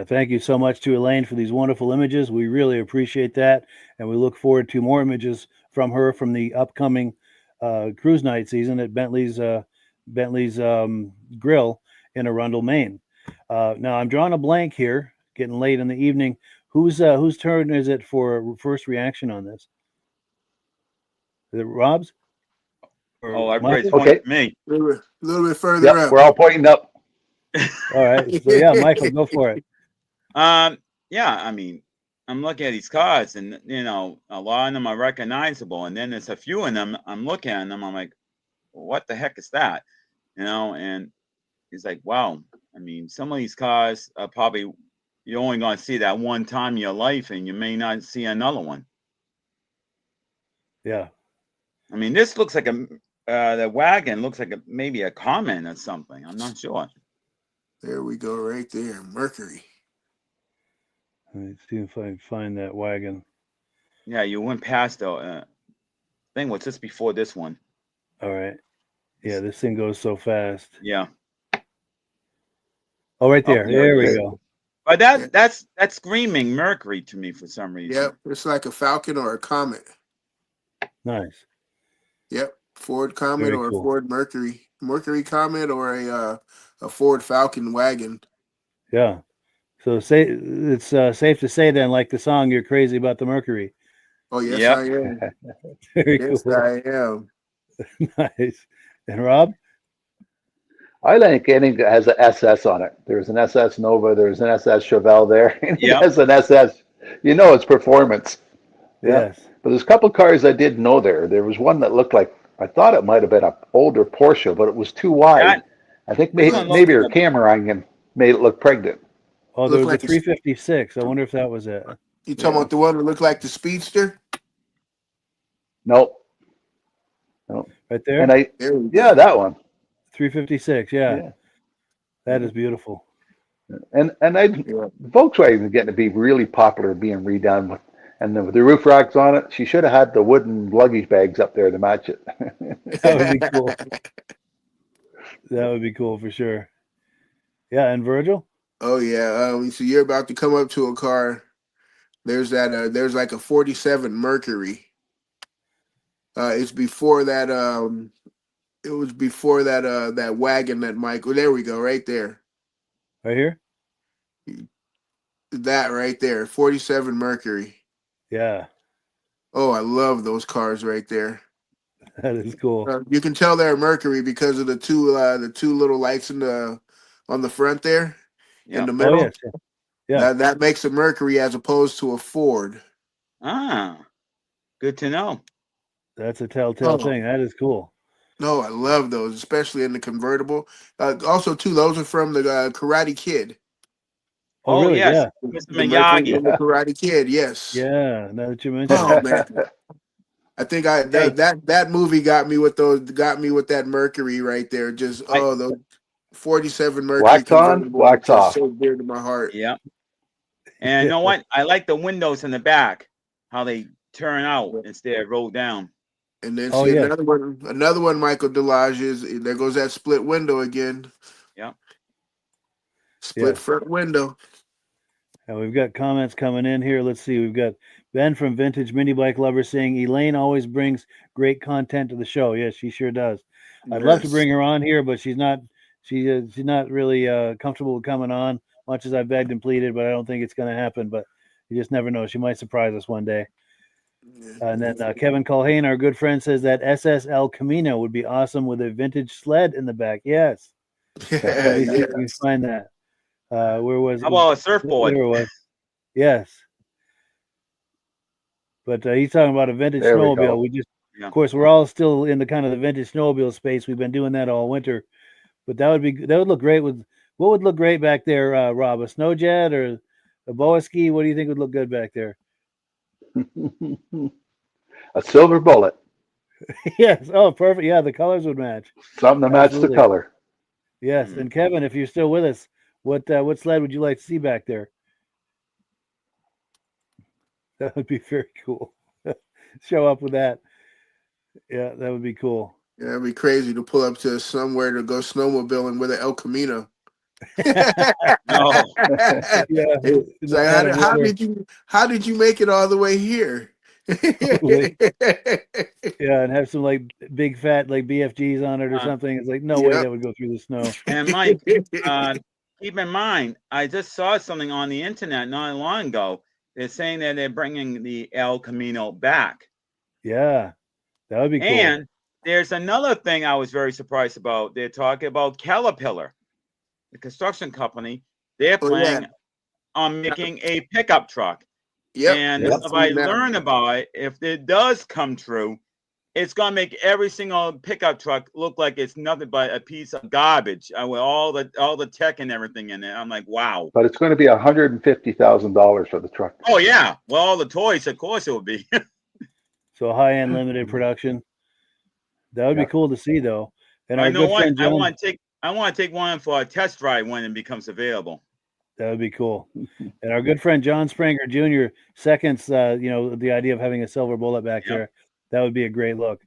Yeah, thank you so much to Elaine for these wonderful images. We really appreciate that, and we look forward to more images from her from the upcoming cruise night season at Bentley's Grill in Arundel, Maine. Now I'm drawing a blank here, getting late in the evening. Whose turn is it for first reaction on this? Is it Rob's? Or Oh, everybody's Michael? pointing Okay. at me. A little bit further Yep, up. we're all pointing up. All right. So yeah, Michael, go for it. Yeah, I mean, I'm looking at these cars, and a lot of them are recognizable, and then there's a few of them I'm looking at them, I'm like, what the heck is that? And he's like, wow. I mean, some of these cars are probably you're only going to see that one time in your life, and you may not see another one. Yeah. I mean, this looks like the wagon looks like maybe a comment or something. I'm not sure. There we go, right there. Mercury. Let me see if I can find that wagon. Yeah, you went past the thing. Was just before this one? All right. Yeah, this thing goes so fast. Yeah. Oh, right there. There we Okay. go. But that's screaming Mercury to me for some reason. Yep, it's like a Falcon or a Comet. Nice. Yep, Ford Comet Very or cool. a Ford Mercury Comet or a Ford Falcon wagon. Yeah. So it's safe to say then, like the song, you're crazy about the Mercury. Oh yes, Yep. I am. Very Yes, cool. I am. Nice. And Rob? I like anything that has an SS on it. There's an SS Nova, there's an SS Chevelle there, and it Yep. has an SS. You know it's performance. Yeah. Yes. But there's a couple of cars I did know there. There was one that looked like, I thought it might have been an older Porsche, but it was too wide. That- I think This one maybe looks her camera angle made it look pregnant. Oh, there Look was like a it's- 356. I wonder if that was it. You talking about the one that looked like the Speedster? Nope. Right there? And There we go. yeah, that one. 356. Yeah. Yeah. That is beautiful. And Yeah. Volkswagen is getting to be really popular, being redone with, and with the roof racks on it. She should have had the wooden luggage bags up there to match it. That would be cool. That would be cool for sure. Yeah. And Virgil? Oh yeah. So you're about to come up to a car. There's that. There's like a 47 Mercury. It's before that. It was before that. That wagon that Michael. There we go. Right there. Right here? That right there. 47 Mercury. Yeah. Oh, I love those cars right there. That is cool. You can tell they're Mercury because of the two little lights on the front there in the Yep. middle. Oh, yes. Yeah. That makes a Mercury as opposed to a Ford. Ah, good to know. That's a telltale Oh. thing. That is cool. No, I love those, especially in the convertible. Also, too, those are from the Karate Kid. Oh, really? Yes, Yeah. Mr. The Mercury Miyagi. from the Karate Kid, yes. Yeah. Now that you mentioned Oh it. man, I think that movie got me with that Mercury right there. Just those 47 Mercury Wax on, convertible wax just off. so dear to my heart. Yep. And you know what? I like the windows in the back, how they turn out instead of roll down. And then Oh, see yeah. another one, Michael Delage is there goes that split window again. Yep. Split Yes. front window. And we've got comments coming in here. Let's see. We've got Ben from Vintage Mini Bike Lover saying Elaine always brings great content to the show. Yes, she sure does. I'd love to Yes. bring her on here, but she's not really comfortable with coming on, much as I begged and pleaded, but I don't think it's going to happen. But you just never know. She might surprise us one day. And then Kevin Culhane, our good friend, says that SSL Camino would be awesome with a vintage sled in the back. Yes. Let me see if we can Yes. find that. Where was How about a surfboard? There it was. Yes. But he's talking about a vintage There we snowmobile. go. We just, Yeah. of course, we're all still in the kind of the vintage snowmobile space. We've been doing that all winter. But that would look great with, what would look great back there, Rob? A snow jet or a boa ski? What do you think would look good back there? A silver bullet, Yes. Oh, perfect. Yeah, the colors would match. something to match Absolutely. the color. Yes. And Kevin, if you're still with us, what sled would you like to see back there? That would be very cool. Show up with that. Yeah, that would be cool. Yeah, it'd be crazy to pull up to somewhere to go snowmobiling with an El Camino. No. Yeah, It's like, kind of how did you make it all the way here? like, yeah, and have some like big fat like BFGs on it or Uh, something. It's like no way Yep. that would go through the snow. And Mike, keep in mind, I just saw something on the internet not long ago. They're saying that they're bringing the El Camino back. Yeah, that would be cool. And there's another thing I was very surprised about. They're talking about Caterpillar, the construction company. They're Oh, yeah. planning on making a pickup truck. Yep. And Yep. if I Now. learn about it, if it does come true, it's gonna make every single pickup truck look like it's nothing but a piece of garbage with all the tech and everything in it. I'm like, wow. But it's going to be $150,000 for the truck. Oh yeah, well, all the toys, of course, it will be. So high end limited production. That would be Yeah. cool to see though. And I our know good what friend I John, want to take one for a test drive when it becomes available. that would be cool. And our good friend John Springer Jr. seconds, the idea of having a silver bullet back Yep. there. That would be a great look.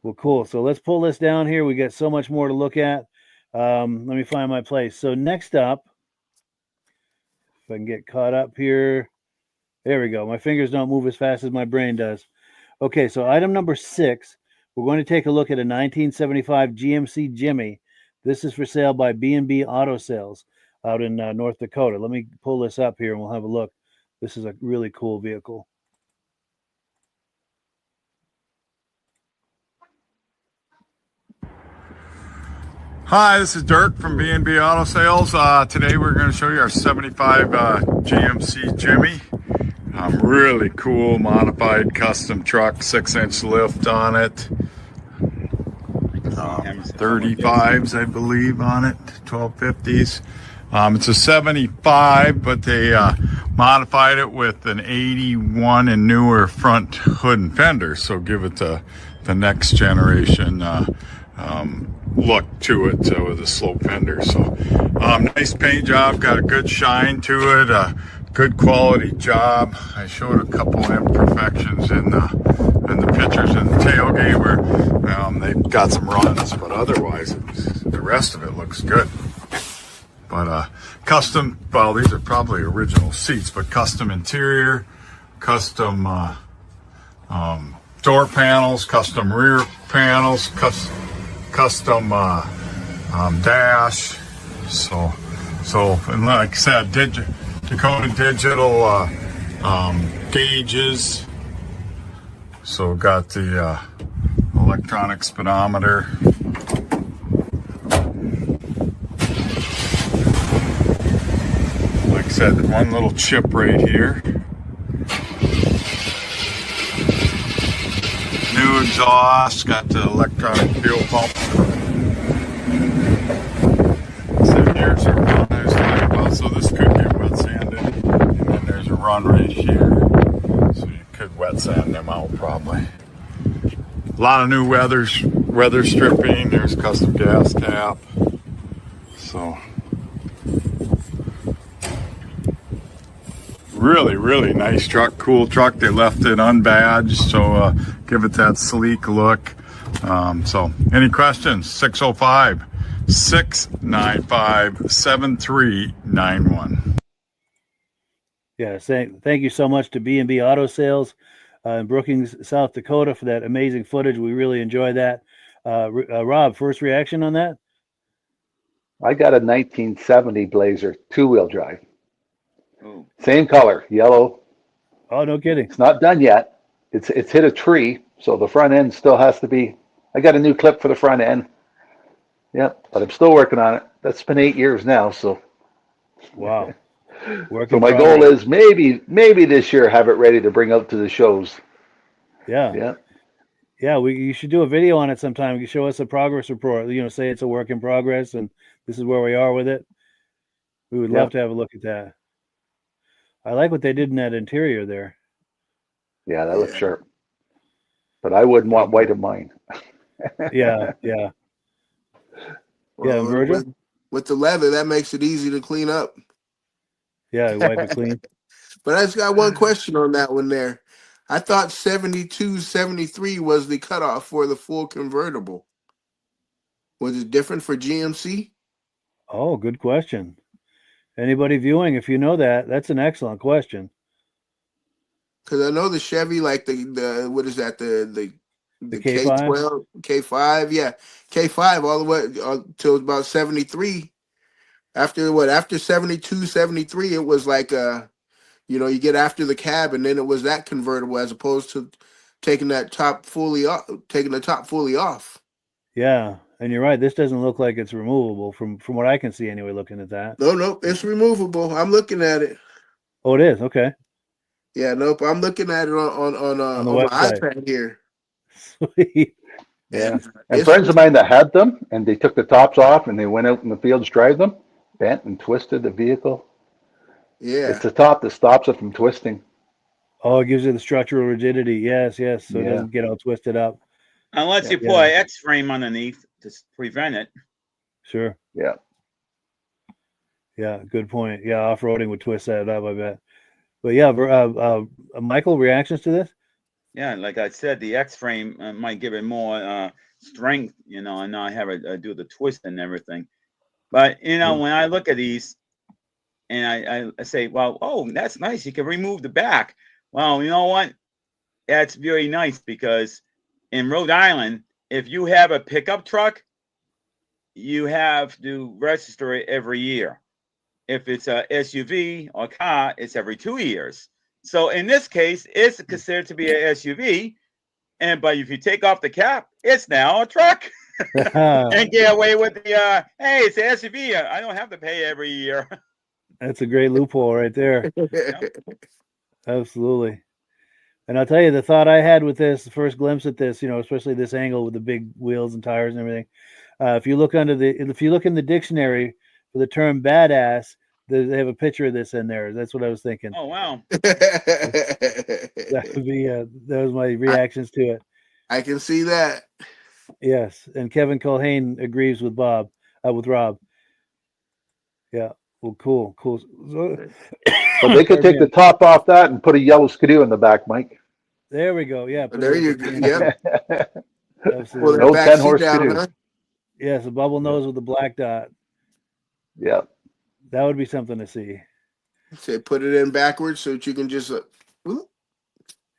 Well, cool. So let's pull this down here. We got so much more to look at. Let me find my place. So next up, if I can get caught up here. There we go. My fingers don't move as fast as my brain does. Okay, so item number 6, we're going to take a look at a 1975 GMC Jimmie. This is for sale by B&B Auto Sales out in North Dakota. Let me pull this up here and we'll have a look. This is a really cool vehicle. Hi, this is Dirk from B&B Auto Sales. Today we're going to show you our 75 GMC Jimmie. Really cool modified custom truck, 6-inch lift on it. 35s, I believe, on it, 1250s. It's a 75, but they modified it with an 81 and newer front hood and fender, so give it the next generation look to it with a slope fender. So nice paint job, got a good shine to it, good quality job. I showed a couple imperfections in the pictures in the tailgate where they've got some runs, but otherwise the rest of it looks good. But custom, well, these are probably original seats, but custom interior, custom door panels, custom rear panels, custom dash. So, and like I said, Dakota digital gauges. So got the electronic speedometer. Like I said, one little chip right here. New exhaust, got the electronic fuel pump. So here's a run I was talking about. So this could get wet sanded. And then there's a run right here. So you could wet sand them out probably. A lot of new weather stripping. There's custom gas cap. So really nice truck, cool truck. They left it unbadged, so give it that sleek look. So any questions? 605-695-7391. Yeah, thank you so much to B&B Auto Sales in Brookings, South Dakota for that amazing footage. We really enjoy that. Rob, first reaction on that? I got a 1970 Blazer 2-wheel drive. Ooh. Same color, yellow. Oh, no kidding. It's not done yet. It's hit a tree, so the front end still has to be. I got a new clip for the front end. Yep, but I'm still working on it. That's been 8 years now, so. Wow. So my goal is maybe this year have it ready to bring out to the shows. Yeah. You should do a video on it sometime. You show us a progress report. Say it's a work in progress, and this is where we are with it. We would love to have a look at that. I like what they did in that interior there. Yeah, that looks sharp. But I wouldn't want white of mine. Yeah. Well, Virgil? With the leather, that makes it easy to clean up. Yeah, wipe it clean. But I just got one question on that one there. I thought 72, 73 was the cutoff for the full convertible. Was it different for GMC? Oh, good question. Anybody viewing, if you know that, that's an excellent question. Because I know the Chevy, like the what is that, the K5? K12, K5, yeah, K5 all the way till about 73. After 72, 73, it was like you get after the cab, and then it was that convertible as opposed to taking the top fully off. Yeah, and you're right. This doesn't look like it's removable from what I can see anyway. Looking at that. No, it's removable. I'm looking at it. Oh, it is. Okay. Yeah, nope. I'm looking at it on the my website. iPad here. Sweet. Yeah. And friends of mine that had them, and they took the tops off, and they went out in the field to drive them, bent and twisted the vehicle. Yeah. It's the top that stops it from twisting. Oh, it gives you the structural rigidity. Yes. So it doesn't get all twisted up. Unless you put an X-frame underneath to prevent it. Sure. Yeah. Yeah, good point. Yeah, off-roading would twist that up, I bet. But yeah, Michael, reactions to this? Yeah, like I said, the X-frame might give it more strength, and not have it do the twist and everything. But, when I look at these and I say, well, oh, that's nice. You can remove the back. Well, you know what? That's very nice because in Rhode Island, if you have a pickup truck, you have to register it every year. If it's a SUV or car, it's every 2 years. So in this case, it's considered to be an SUV. But if you take off the cap, it's now a truck. And get away with the, hey, it's an SUV. I don't have to pay every year. That's a great loophole right there. Absolutely. And I'll tell you, the thought I had with this, the first glimpse at this, especially this angle with the big wheels and tires and everything. If you look in the dictionary for the term badass, they have a picture of this in there. That's what I was thinking. Oh, wow. That would be, that was my reactions to it. I can see that. Yes. And Kevin Culhane agrees with Rob. Yeah. Well, cool. But they could take the top off that and put a yellow skidoo in the back, Mike. There we go. Yeah. There you go. Yeah. Absolutely. No 10-horse skidoo. Huh? Yes, a bubble nose with a black dot. Yeah. That would be something to see. Say put it in backwards so that you can just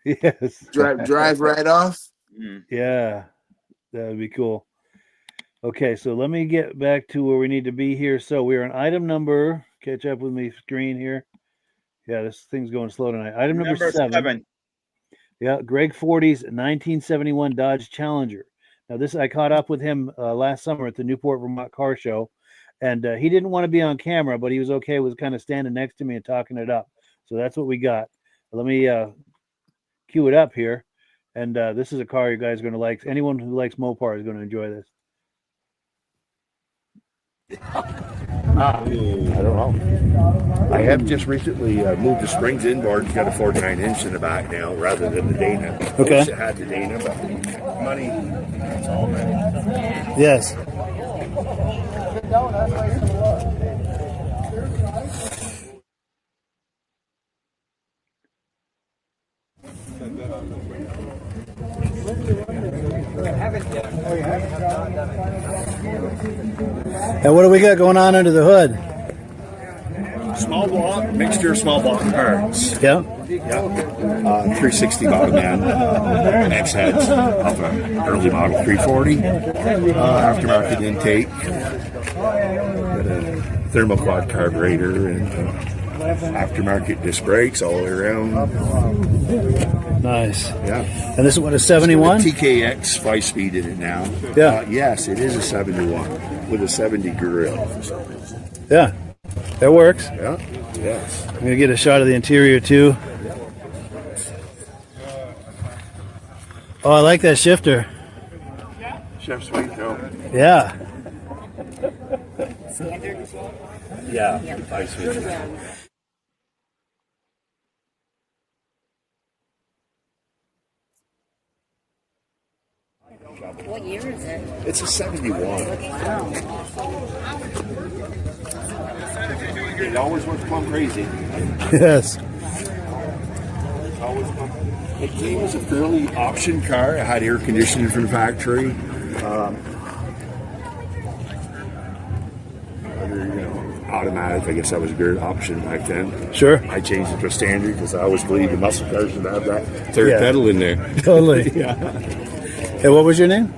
yes, drive right off. Yeah, that would be cool. Okay, so let me get back to where we need to be here. So we're on item number. Catch up with me, screen here. Yeah, this thing's going slow tonight. Item number 7. Yeah, Greg Fordy's 1971 Dodge Challenger. Now, this I caught up with him last summer at the Newport, Vermont car show, and he didn't want to be on camera, but he was okay with kind of standing next to me and talking it up. So that's what we got. Let me cue it up here, and this is a car you guys are going to like. Anyone who likes Mopar is going to enjoy this. I don't know. I have just recently moved the springs inboard. It's got a 49-inch in the back now rather than the Dana. Okay. I wish it had the Dana, but money, that's all that. Yes. And what do we got going on under the hood? Small block, mixture of small block parts. Yeah. 360 bottom end, X heads off an early model 340. Aftermarket intake. Got a thermoquad carburetor and aftermarket disc brakes all the way around. Nice. Yeah. And this is what, a 71? TKX 5-speed in it now. Yeah. Yes, it is a 71 with a 70 grill. Yeah. That works. Yeah. Yes. I'm going to get a shot of the interior too. Oh, I like that shifter. Chef Sweet though. Yeah. Yeah. 5-speed. What year is it? It's a 71. Wow. It always went plumb crazy. Yes. It came as a fairly option car. It had air conditioning from the factory. automatic. I guess that was a good option back then. Sure. I changed it to a standard because I always believed the muscle cars should have that third pedal in there. Totally. Yeah. Hey, what was your name?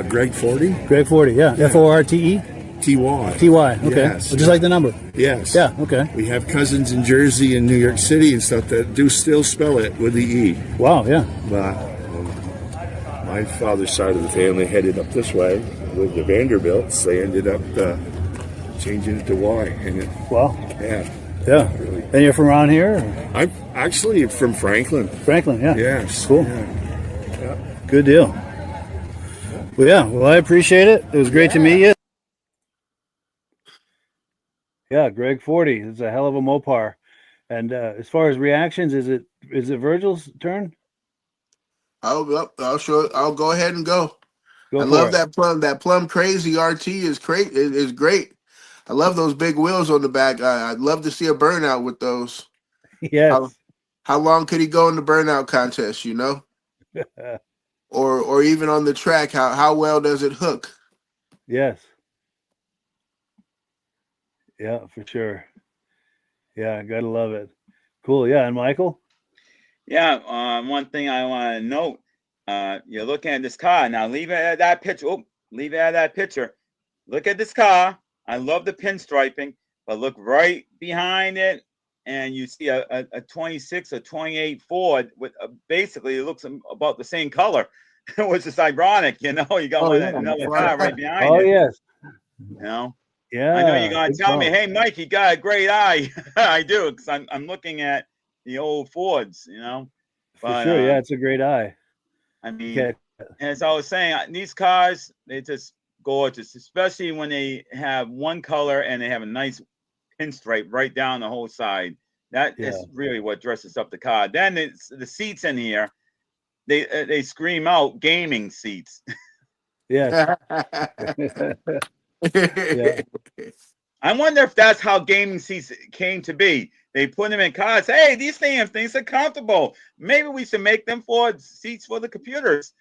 Greg 40. Greg 40, yeah. Forte? TY. TY, okay. Yes. Just like the number. Yes. Yeah, okay. We have cousins in Jersey and New York City and stuff that do still spell it with the E. Wow, yeah. But my father's side of the family headed up this way with the Vanderbilts. They ended up changing it to Y. And wow. Yeah. Yeah. Really. And you're from around here? Or? I'm actually from Franklin. Franklin, yeah. Yes. Cool. Yeah. Good deal. Well, yeah. Well, I appreciate it. It was great to meet you. Yeah, Greg 40. It's a hell of a Mopar. And as far as reactions, is it Virgil's turn? I'll go ahead and go. Go I for love it. that plum. That plum crazy RT is great. It is great. I love those big wheels on the back. I'd love to see a burnout with those. Yes. How long could he go in the burnout contest? You know, or even on the track. How well does it hook? Yes. Yeah, for sure. Yeah, gotta love it. Cool. Yeah, and Michael? Yeah, one thing I want to note, you're looking at this car. Now leave it at that picture. Oh, leave it at that picture. Look at this car. I love the pinstriping, but look right behind it, and you see a 26 or 28 Ford with basically it looks about the same color, which is ironic, you know. You got another car right behind it. Oh, yes. You know. Yeah. I know you're gonna tell me, hey, Mike, you got a great eye. I do, because I'm looking at the old Fords, you know. For sure, yeah, it's a great eye. I mean, as I was saying, these cars, they're just gorgeous, especially when they have one color and they have a nice pinstripe right down the whole side. That is really what dresses up the car. Then it's the seats in here. They scream out gaming seats. Yeah. Yeah. I wonder if that's how gaming seats came to be. They put them in cars. Hey, these things are comfortable. Maybe we should make them for seats for the computers.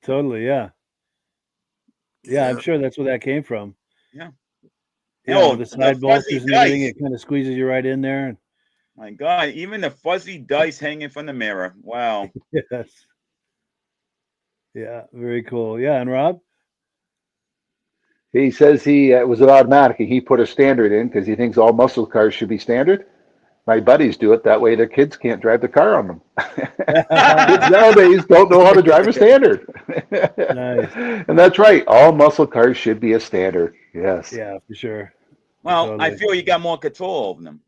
Totally, yeah. Yeah, I'm sure that's where that came from. Yeah. Yeah, the side bolsters and everything, it kind of squeezes you right in there. My God, even the fuzzy dice hanging from the mirror. Wow. Yes. Yeah, very cool. Yeah, and Rob? He says it was an automatic. He put a standard in because he thinks all muscle cars should be standard. My buddies do it that way. Their kids can't drive the car on them. Kids nowadays don't know how to drive a standard. Nice. And that's right. All muscle cars should be a standard. Yes. Yeah, for sure. Well, Totally. I feel you got more control over them.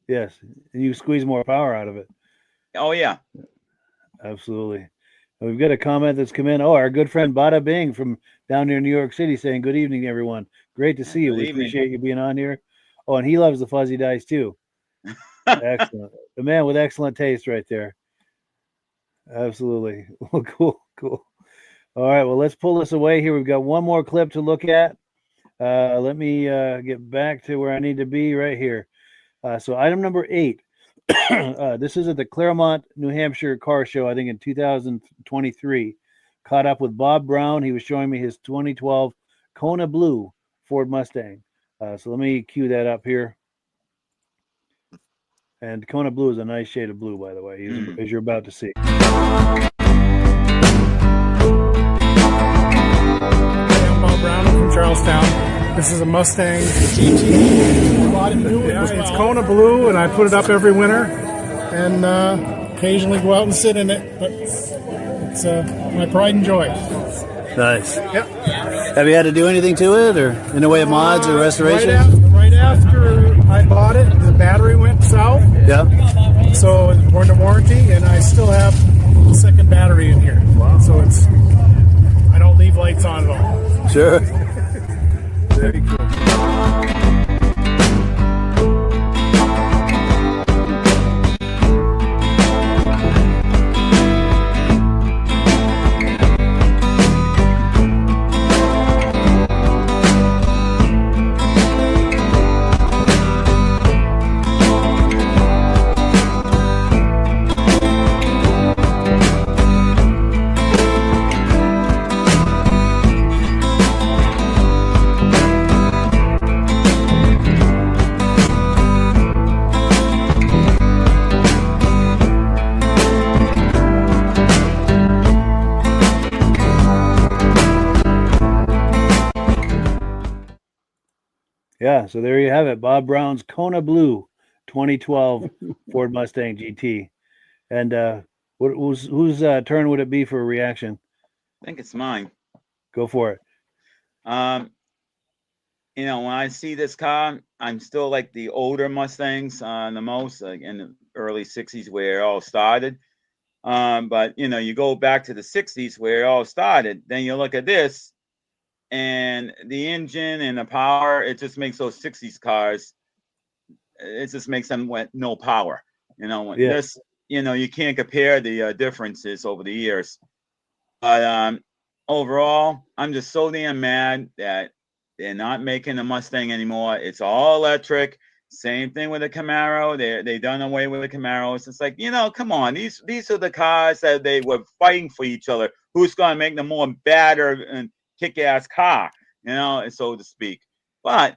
Yes, and you squeeze more power out of it. Oh, yeah. Absolutely. And we've got a comment that's come in. Oh, our good friend Bada Bing from down near New York City saying, good evening, everyone. Great to see you. We appreciate you being on here. Oh, and he loves the fuzzy dice too. Excellent. The man with excellent taste right there. Absolutely. Well, cool. All right, well, let's pull this away here. We've got one more clip to look at. Let me get back to where I need to be right here. So item number 8. This is at the Claremont, New Hampshire car show, I think in 2023. Caught up with Bob Brown. He was showing me his 2012 Kona Blue Ford Mustang. So let me cue that up here. And Kona Blue is a nice shade of blue, by the way, as you're about to see. I'm Bob Brown from Charlestown. This is a Mustang GT. It's Kona Blue, and I put it up every winter, and occasionally go out and sit in it. But it's my pride and joy. Nice. Yep. Have you had to do anything to it, or in the way of mods or restoration? Right after I bought it, the battery went south. Yeah. So it's under warranty, and I still have a second battery in here. Wow. So I don't leave lights on at all. Sure. Very cool. Yeah, so there you have it. Bob Brown's Kona Blue 2012 Ford Mustang GT. And whose turn would it be for a reaction? I think it's mine. Go for it. You know, when I see this car, I'm still like the older Mustangs the most, like in the early 60s where it all started. But, you know, you go back to the 60s where it all started, then you look at this, and the engine and the power, it just makes those 60s cars, it just makes them with no power. You know, this, you know, you can't compare the differences over the years. But overall, I'm just so damn mad that they're not making a Mustang anymore. It's all electric. Same thing with the Camaro. They done away with the Camaros. It's like, you know, come on. These are the cars that they were fighting for each other. Who's going to make the more better and kick-ass car, you know, so to speak. But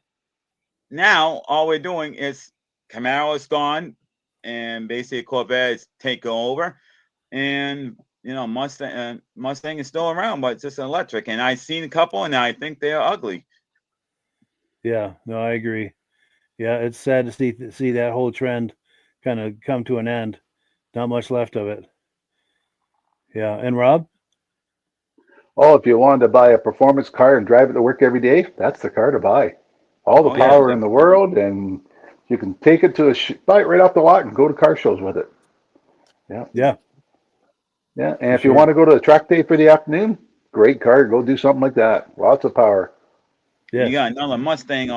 now all we're doing is Camaro is gone, and basically Corvette is taking over, and you know Mustang is still around, but it's just electric. And I've seen a couple, and I think they're ugly. Yeah, no, I agree. Yeah, it's sad to see that whole trend kind of come to an end. Not much left of it. Yeah, and Rob? Oh, if you wanted to buy a performance car and drive it to work every day, that's the car to buy. All the power in the world, and you can take it to buy it right off the lot and go to car shows with it. Yeah. Yeah. Yeah, and if you want to go to a track day for the afternoon, great car. Go do something like that. Lots of power. Yeah. You got another Mustang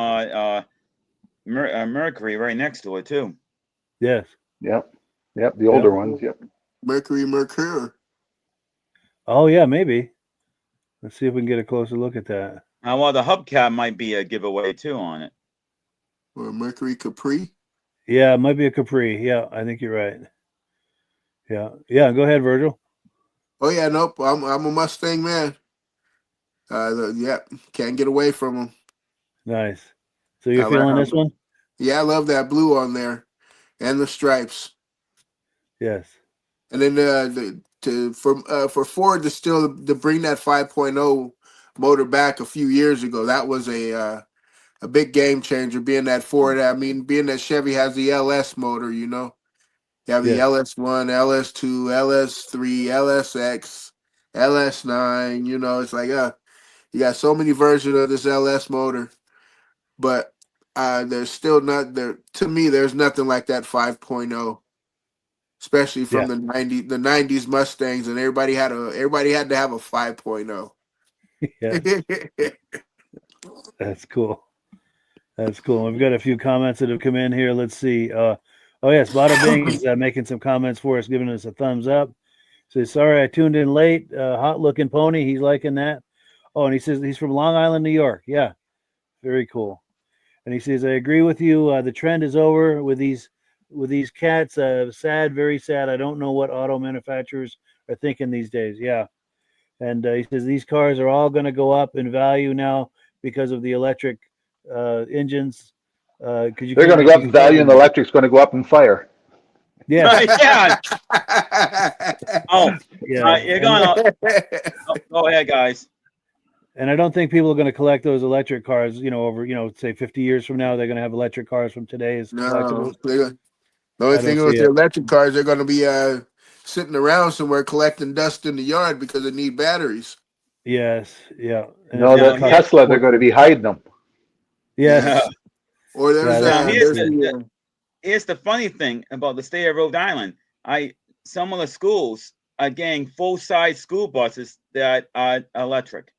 Mercury right next to it too. Yes. Yep. The older ones. Yep. Mercury. Oh yeah, maybe. Let's see if we can get a closer look at that. Well, the hubcap might be a giveaway too on it. Or Mercury Capri. Yeah, it might be a Capri. Yeah, I think you're right. Yeah. Go ahead, Virgil. Oh yeah, nope. I'm a Mustang man. Can't get away from them. Nice. So you're feeling this one? Yeah, I love that blue on there, and the stripes. Yes. And then for Ford to bring that 5.0 motor back a few years ago, that was a big game changer. Being that Ford, being that Chevy has the LS motor, you know. You have the LS1, LS2, LS3, LSX, LS9. You know, it's like you got so many versions of this LS motor, but there's still not there. To me, there's nothing like that 5.0, especially from the 90s Mustangs, and everybody had to have a 5.0. Yeah. That's cool. That's cool. We've got a few comments that have come in here. Let's see. Oh yes, Bada Bing is making some comments for us, giving us a thumbs up. Says, sorry I tuned in late. Hot looking pony. He's liking that. Oh, and he says he's from Long Island, New York. Yeah, very cool. And he says, I agree with you. The trend is over with these cats. Sad, very sad. I don't know what auto manufacturers are thinking these days. Yeah. And he says these cars are all going to go up in value now because of the electric engines. They're going to go up in value, and the electric's going to go up in fire. Yeah. Yeah. You're going to. Go ahead, guys. And I don't think people are going to collect those electric cars, over, say 50 years from now, they're going to have electric cars from today's collectibles. The only thing with the electric cars, they're going to be sitting around somewhere collecting dust in the yard because they need batteries. Yes, yeah. And the Tesla, they're going to be hiding them. Yes. Or here's the funny thing about the state of Rhode Island. Some of the schools are getting full-size school buses that are electric.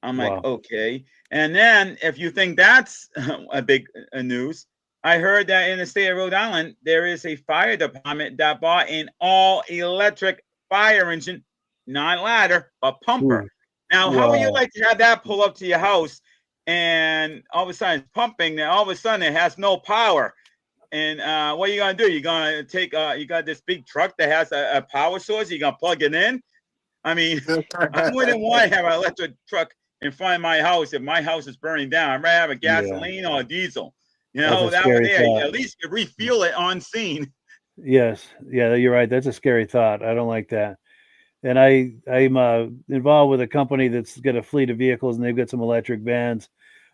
I'm like, okay. And then if you think that's a big news, I heard that in the state of Rhode Island, there is a fire department that bought an all-electric fire engine, not ladder, but pumper. Ooh. Now, how would you like to have that pull up to your house and all of a sudden it's pumping, then all of a sudden it has no power? And what are you going to do? You're going to take, you got this big truck that has a power source. You're going to plug it in. I mean, I wouldn't want to have an electric truck in front of my house if my house is burning down. I'd rather have a gasoline or a diesel. That one there, at least you refuel it on scene. Yes. Yeah, you're right. That's a scary thought. I don't like that. And I'm involved with a company that's got a fleet of vehicles, and they've got some electric vans.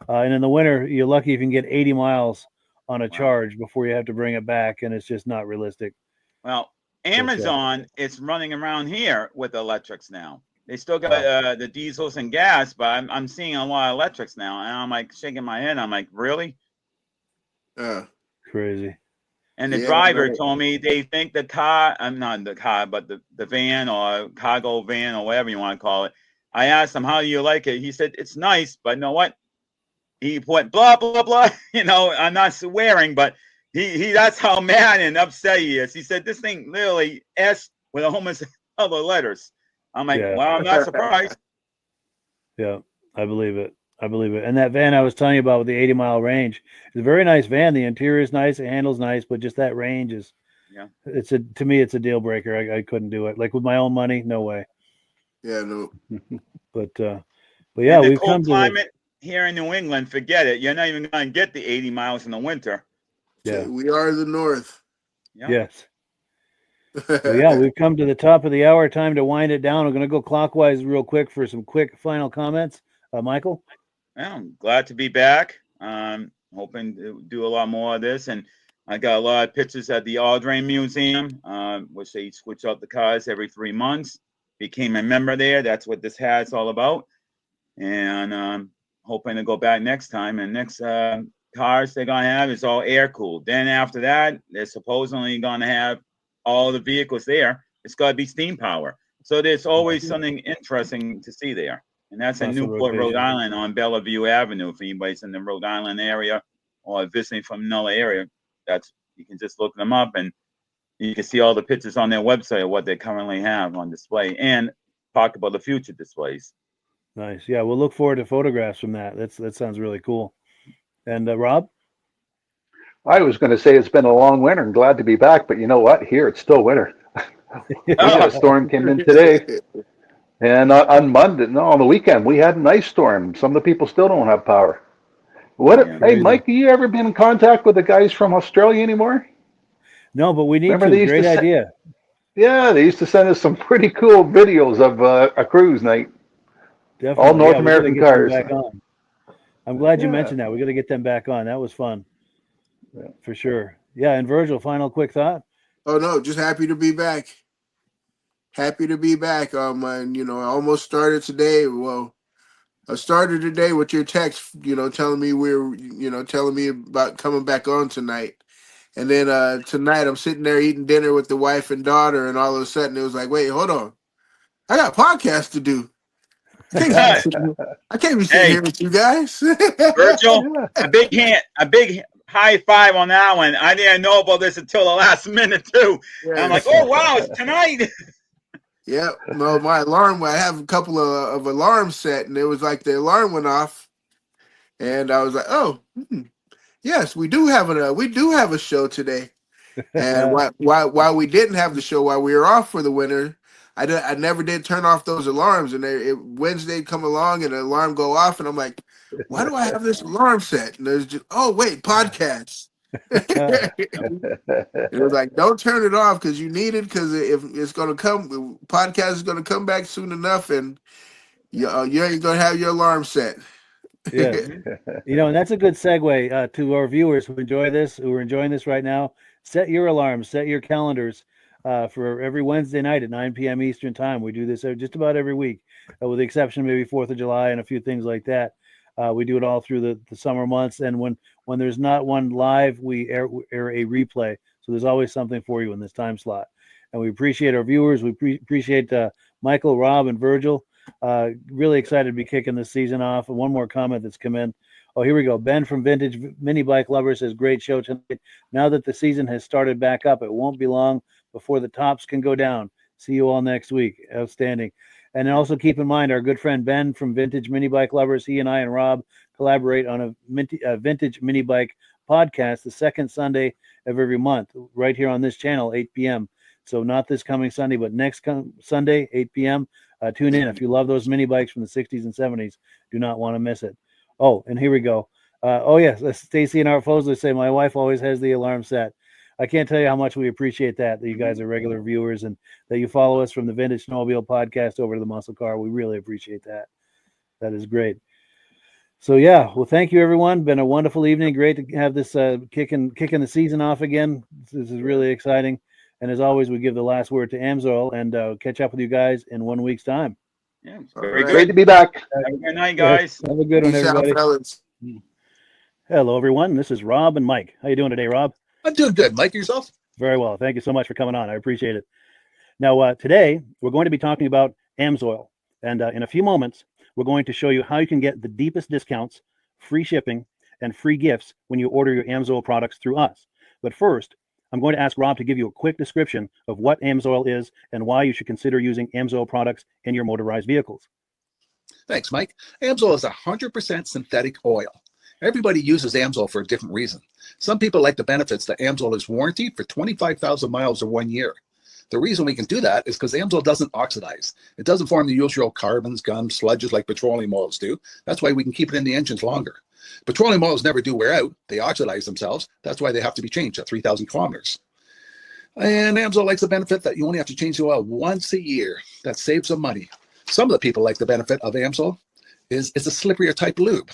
And in the winter, you're lucky if you can get 80 miles on a charge before you have to bring it back, and it's just not realistic. Well, Amazon is running around here with electrics now. They still got the diesels and gas, but I'm seeing a lot of electrics now, and I'm like shaking my head. I'm like, really? Crazy. And the driver told me they think the car, I'm not the car, but the van or cargo van or whatever you want to call it. I asked him, how do you like it? He said, it's nice, but you know what? He went blah, blah, blah. You know, I'm not swearing, but he that's how mad and upset he is. He said, this thing literally S with a whole bunch of other letters. I'm like, well, I'm not surprised. Yeah, I believe it. I believe it. And that van I was telling you about with the 80-mile range, it's a very nice van. The interior is nice, it handles nice, but just that range is, to me, it's a deal breaker. I couldn't do it. Like with my own money, no way. Yeah, no. But yeah, and the we've cold come to climate here in New England. Forget it. You're not even going to get the 80 miles in the winter. Yeah, we are the North. Yeah. Yes. Well, yeah, we've come to the top of the hour. Time to wind it down. We're going to go clockwise real quick for some quick final comments. Michael? Well, I'm glad to be back. Hoping to do a lot more of this. And I got a lot of pictures at the Aldrin Museum, which they switch out the cars every 3 months. Became a member there. That's what this hat's all about. And hoping to go back next time. And next cars they're going to have is all air-cooled. Then after that, they're supposedly going to have all the vehicles there. It's got to be steam power. So there's always something interesting to see there. And that's in Newport, Rhode Island on Bellevue Avenue. If anybody's in the Rhode Island area or visiting from another area, you can just look them up and you can see all the pictures on their website of what they currently have on display and talk about the future displays. Nice. Yeah, we'll look forward to photographs from that. That sounds really cool. And Rob? I was going to say it's been a long winter and glad to be back, but you know what? Here it's still winter. We had a storm came in today. And on Monday, on the weekend, we had an ice storm. Some of the people still don't have power. Hey, Mike, have you ever been in contact with the guys from Australia anymore? No, but we need to. Great idea. Yeah, they used to send us some pretty cool videos of a cruise night. Definitely. All North American cars. I'm glad you mentioned that. We got to get them back on. That was fun. Yeah, for sure. Yeah, and Virgil, final quick thought? Oh, no, just happy to be back. Happy to be back. And, I almost started today. Well, I started today with your text, telling me telling me about coming back on tonight. And then tonight I'm sitting there eating dinner with the wife and daughter, and all of a sudden it was like, wait, hold on. I got a podcast to do. I can't be sitting here with you guys. Virgil, a big high five on that one. I didn't know about this until the last minute too. Yeah. I'm like, oh wow, it's tonight. Yeah, well, my alarm. I have a couple of alarms set, and it was like the alarm went off, and I was like, oh, yes, we do have a show today. And while we didn't have the show while we were off for the winter, I never did turn off those alarms. And Wednesday come along and the alarm go off, and I'm like, why do I have this alarm set? And there's just, oh wait, podcasts. It was like, don't turn it off because you need it, because if it's going to come, podcast is going to come back soon enough, and you ain't going to have your alarm set. Yeah, and that's a good segue to our viewers who are enjoying this right now. Set your alarms, set your calendars for every Wednesday night at 9 p.m. Eastern time. We do this just about every week, with the exception of maybe 4th of July and a few things like that. We do it all through the summer months, and when there's not one live, we air a replay. So there's always something for you in this time slot. And we appreciate our viewers. We appreciate Michael, Rob, and Virgil. Really excited to be kicking this season off. And one more comment that's come in. Oh, here we go. Ben from Vintage Mini Bike Lover says, great show tonight. Now that the season has started back up, it won't be long before the tops can go down. See you all next week. Outstanding. And also keep in mind, our good friend Ben from Vintage Mini Bike Lovers, he and I and Rob collaborate on a vintage mini bike podcast the second Sunday of every month, right here on this channel, 8 p.m. So not this coming Sunday, but next Sunday, 8 p.m. Tune in. If you love those mini bikes from the 60s and 70s, do not want to miss it. Oh, and here we go. Yes, Stacy and Art Fosler say, my wife always has the alarm set. I can't tell you how much we appreciate that you guys are regular viewers and that you follow us from the Vintage Snowmobile podcast over to the Muscle Car. We really appreciate that. That is great. So yeah, well, thank you everyone. Been a wonderful evening. Great to have this kicking the season off again. This is really exciting. And as always, we give the last word to Amsoil and catch up with you guys in 1 week's time. Yeah, All very right. Great to good. be back. Have a good night, guys. Have a good one, Peace out, everybody. fellas. Hello, everyone. This is Rob and Mike. How you doing today, Rob? I'm doing good. Mike, yourself? Very well. Thank you so much for coming on. I appreciate it. Now, today we're going to be talking about Amsoil, and in a few moments, we're going to show you how you can get the deepest discounts, free shipping, and free gifts when you order your Amsoil products through us. But first, I'm going to ask Rob to give you a quick description of what Amsoil is and why you should consider using Amsoil products in your motorized vehicles. Thanks, Mike. Amsoil is 100% synthetic oil. Everybody uses Amsoil for a different reason. Some people like the benefits that Amsoil is warranted for 25,000 miles or 1 year. The reason we can do that is because Amsoil doesn't oxidize. It doesn't form the usual carbons, gums, sludges like petroleum oils do. That's why we can keep it in the engines longer. Petroleum oils never do wear out. They oxidize themselves. That's why they have to be changed at 3,000 kilometers. And Amsoil likes the benefit that you only have to change the oil once a year. That saves some money. Some of the people like the benefit of Amsoil is it's a slipperier type lube.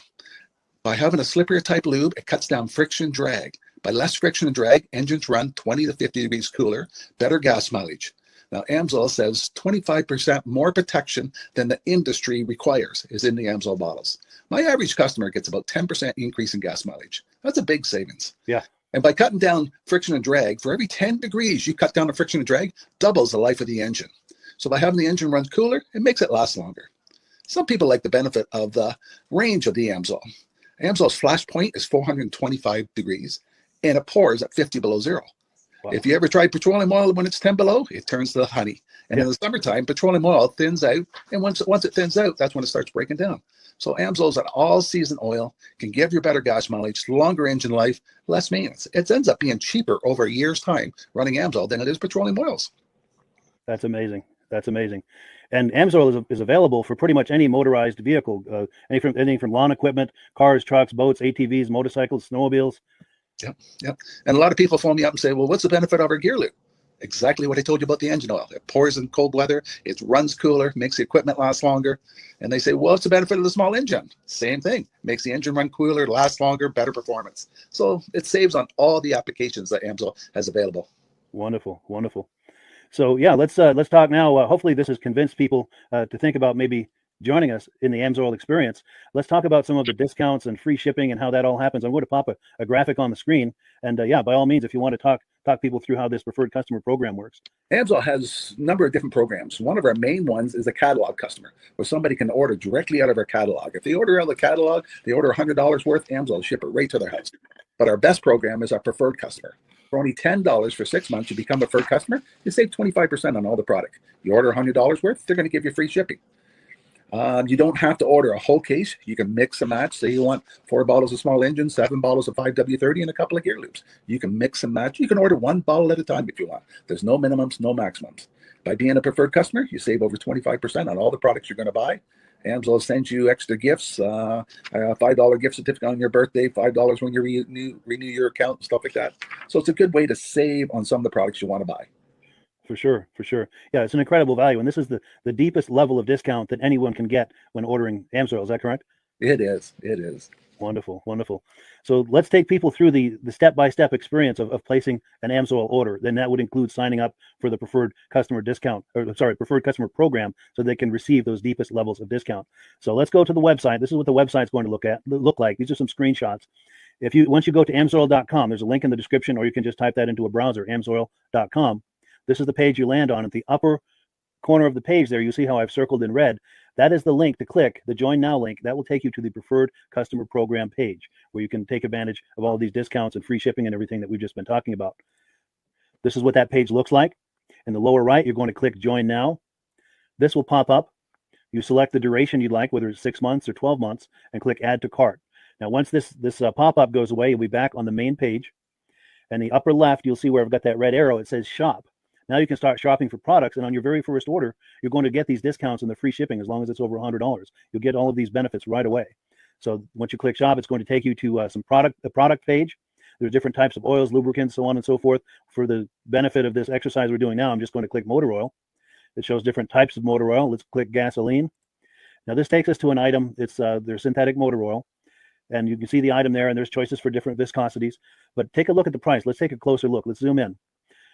By having a slipperier type lube, it cuts down friction drag. By less friction and drag, engines run 20 to 50 degrees cooler, better gas mileage. Now, Amsoil says 25% more protection than the industry requires is in the Amsoil bottles. My average customer gets about 10% increase in gas mileage. That's a big savings. Yeah. And by cutting down friction and drag, for every 10 degrees you cut down the friction and drag, doubles the life of the engine. So by having the engine run cooler, it makes it last longer. Some people like the benefit of the range of the Amsoil. Amsoil's flash point is 425 degrees, and it pours at 50 below zero. Wow. If you ever tried petroleum oil when it's 10 below, it turns to honey. And in the summertime, petroleum oil thins out, and once it thins out, that's when it starts breaking down. So Amsoil's an all-season oil, can give you better gas mileage, longer engine life, less maintenance. It ends up being cheaper over a year's time running Amsoil than it is petroleum oils. That's amazing. That's amazing. And Amsoil is available for pretty much any motorized vehicle, anything from lawn equipment, cars, trucks, boats, ATVs, motorcycles, snowmobiles. Yep. And a lot of people phone me up and say, well, what's the benefit of our gear lube? Exactly what I told you about the engine oil. It pours in cold weather, it runs cooler, makes the equipment last longer. And they say, well, what's the benefit of the small engine? Same thing. Makes the engine run cooler, last longer, better performance. So it saves on all the applications that Amsoil has available. Wonderful, wonderful. So yeah, let's talk now. Hopefully this has convinced people to think about maybe joining us in the Amsoil experience. Let's talk about some of the discounts and free shipping and how that all happens. I'm going to pop a graphic on the screen. And yeah, by all means, if you want to talk people through how this preferred customer program works. Amsoil has a number of different programs. One of our main ones is a catalog customer, where somebody can order directly out of our catalog. If they order out of the catalog, they order $100 worth, Amsoil will ship it right to their house. But our best program is our preferred customer. For only $10 for 6 months, you become a preferred customer, you save 25% on all the product. You order $100 worth, they're going to give you free shipping. You don't have to order a whole case. You can mix and match. Say you want 4 bottles of small engine, 7 bottles of 5W30, and a couple of gear loops. You can mix and match. You can order 1 bottle at a time if you want. There's no minimums, no maximums. By being a preferred customer, you save over 25% on all the products you're going to buy. Amsoil sends you extra gifts, a $5 gift certificate on your birthday, $5 when you renew your account, and stuff like that. So it's a good way to save on some of the products you want to buy. For sure, for sure. Yeah, it's an incredible value. And this is the deepest level of discount that anyone can get when ordering Amsoil. Is that correct? It is. It is. Wonderful, wonderful. So let's take people through the step-by-step experience of placing an Amsoil order. Then that would include signing up for the preferred customer preferred customer program, so they can receive those deepest levels of discount. So let's go to the website. This is what the website's going to look like. These are some screenshots. Once you go to amsoil.com, there's a link in the description, or you can just type that into a browser, amsoil.com. This is the page you land on. At the upper corner of the page there, you see how I've circled in red. That is the link to click, the Join Now link. That will take you to the preferred customer program page, where you can take advantage of all these discounts and free shipping and everything that we've just been talking about. This is what that page looks like. In the lower right, you're going to click Join Now. This will pop up. You select the duration you'd like, whether it's 6 months or 12 months, and click Add to Cart. Now, once this pop-up goes away, you'll be back on the main page. And the upper left, you'll see where I've got that red arrow. It says Shop. Now you can start shopping for products, and on your very first order, you're going to get these discounts and the free shipping as long as it's over $100. You'll get all of these benefits right away. So once you click Shop, it's going to take you to the product page. There's different types of oils, lubricants, so on and so forth. For the benefit of this exercise we're doing now, I'm just going to click motor oil. It shows different types of motor oil. Let's click gasoline. Now this takes us to an item. It's their synthetic motor oil. and you can see the item there, and there's choices for different viscosities. But take a look at the price. Let's take a closer look. Let's zoom in.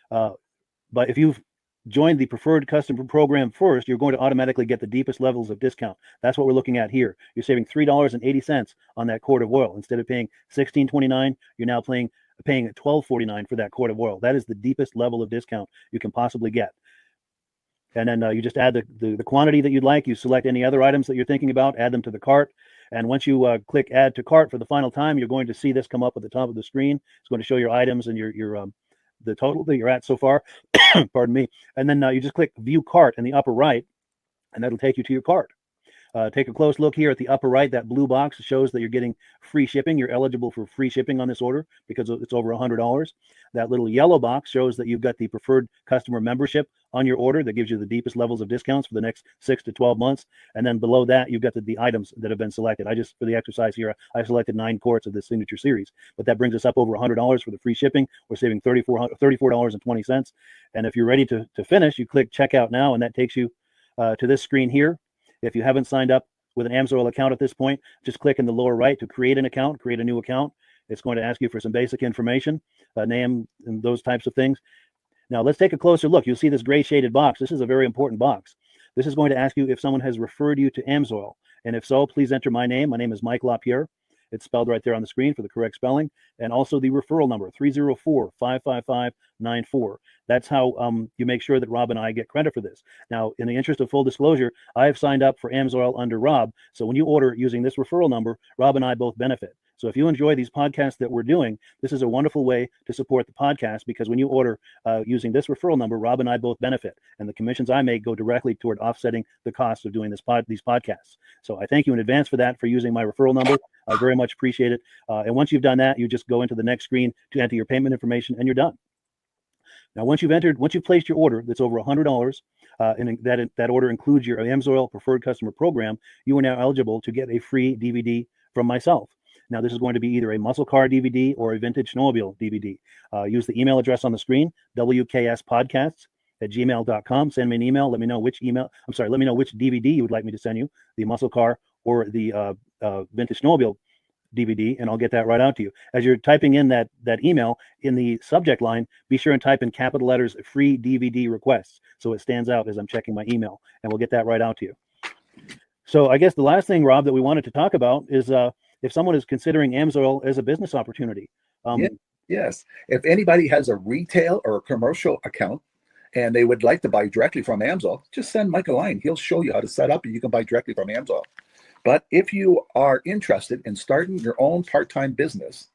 But if you've joined the preferred customer program first, you're going to automatically get the deepest levels of discount. That's what we're looking at here. You're saving $3.80 on that quart of oil. Instead of paying $16.29, you're now paying $12.49 for that quart of oil. That is the deepest level of discount you can possibly get. And then you just add the quantity that you'd like. You select any other items that you're thinking about, add them to the cart. And once you click add to cart for the final time, you're going to see this come up at the top of the screen. It's going to show your items and your the total that you're at so far. Pardon me. And then you just click view cart in the upper right, and that'll take you to your cart. Take a close look here at the upper right. That blue box shows that you're getting free shipping. You're eligible for free shipping on this order because it's over $100. That little yellow box shows that you've got the preferred customer membership on your order that gives you the deepest levels of discounts for the next 6 to 12 months. And then below that, you've got the items that have been selected. For the exercise here, I selected 9 quarts of the signature series, but that brings us up over $100 for the free shipping. We're saving $34.20. And if you're ready to finish, you click checkout now, and that takes you to this screen here. If you haven't signed up with an Amsoil account at this point, just click in the lower right to create an account, create a new account. It's going to ask you for some basic information, name and those types of things. Now let's take a closer look. You'll see this gray shaded box. This is a very important box. This is going to ask you if someone has referred you to Amsoil. And if so, please enter my name. My name is Mike LaRiviere. It's spelled right there on the screen for the correct spelling. And also the referral number, 304-555-94. That's how you make sure that Rob and I get credit for this. Now, in the interest of full disclosure, I have signed up for Amsoil under Rob. So when you order using this referral number, Rob and I both benefit. So if you enjoy these podcasts that we're doing, this is a wonderful way to support the podcast, because when you order using this referral number, Rob and I both benefit. And the commissions I make go directly toward offsetting the cost of doing these podcasts. So I thank you in advance for that, for using my referral number. I very much appreciate it. And once you've done that, you just go into the next screen to enter your payment information, and you're done. Now, once you've placed your order that's over $100, and that order includes your Amsoil preferred customer program, you are now eligible to get a free DVD from myself. Now, this is going to be either a muscle car DVD or a vintage snowmobile DVD. Use the email address on the screen, wkspodcasts@gmail.com. Send me an email. Let me know which DVD you would like me to send you, the muscle car or the vintage snowmobile DVD, and I'll get that right out to you. As you're typing in that email, in the subject line, be sure and type in capital letters free DVD requests, so it stands out as I'm checking my email, and we'll get that right out to you. So I guess the last thing, Rob, that we wanted to talk about is if someone is considering Amsoil as a business opportunity. Yes. If anybody has a retail or a commercial account and they would like to buy directly from Amsoil, just send Mike a line. He'll show you how to set up, and you can buy directly from Amsoil. But if you are interested in starting your own part-time business,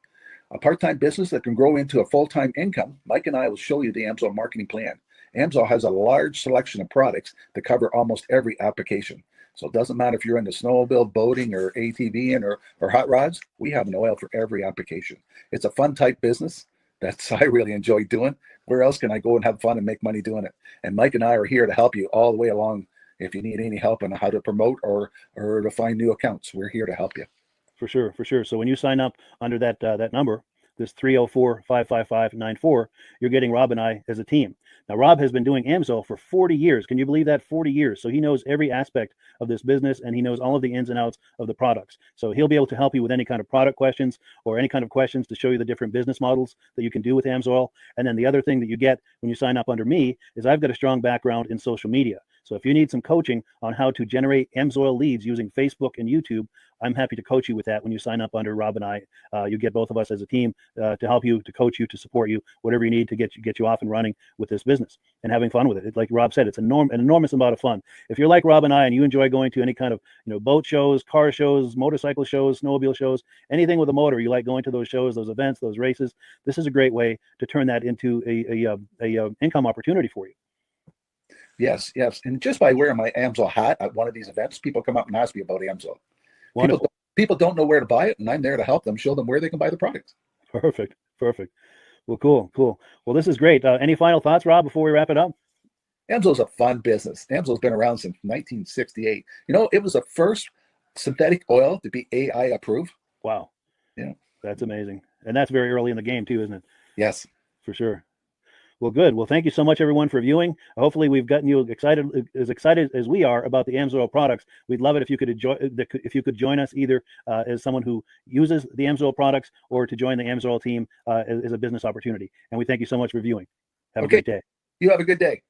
a part-time business that can grow into a full-time income, Mike and I will show you the Amsoil marketing plan. Amsoil has a large selection of products that cover almost every application. So it doesn't matter if you're into snowmobile, boating, or ATVing, or hot rods. We have an oil for every application. It's a fun type business that's I really enjoy doing. Where else can I go and have fun and make money doing it? And Mike and I are here to help you all the way along. If you need any help on how to promote or to find new accounts, we're here to help you. For sure. So when you sign up under that number, this 304-555-94, you're getting Rob and I as a team. Now, Rob has been doing Amsoil for 40 years. Can you believe that? 40 years. So he knows every aspect of this business, and he knows all of the ins and outs of the products. So he'll be able to help you with any kind of product questions or any kind of questions to show you the different business models that you can do with Amsoil. And then the other thing that you get when you sign up under me is I've got a strong background in social media. So if you need some coaching on how to generate Amsoil leads using Facebook and YouTube, I'm happy to coach you with that when you sign up under Rob and I. You get both of us as a team to help you, to coach you, to support you, whatever you need to get you off and running with this business and having fun with it. Like Rob said, it's an enormous amount of fun. If you're like Rob and I and you enjoy going to any kind of boat shows, car shows, motorcycle shows, snowmobile shows, anything with a motor, you like going to those shows, those events, those races, this is a great way to turn that into a income opportunity for you. Yes. And just by wearing my Amsoil hat at one of these events, people come up and ask me about Amsoil. People don't know where to buy it, and I'm there to help them, show them where they can buy the product. Perfect. Well, cool. Well, this is great. Any final thoughts, Rob, before we wrap it up? Amsoil's a fun business. Amsoil's been around since 1968. It was the first synthetic oil to be AI approved. Wow. Yeah. That's amazing. And that's very early in the game too, isn't it? Yes. For sure. Well, good. Well, thank you so much, everyone, for viewing. Hopefully, we've gotten you excited as we are about the Amsoil products. We'd love it if you could join us either as someone who uses the Amsoil products or to join the Amsoil team as a business opportunity. And we thank you so much for viewing. Have a great day. You have a good day.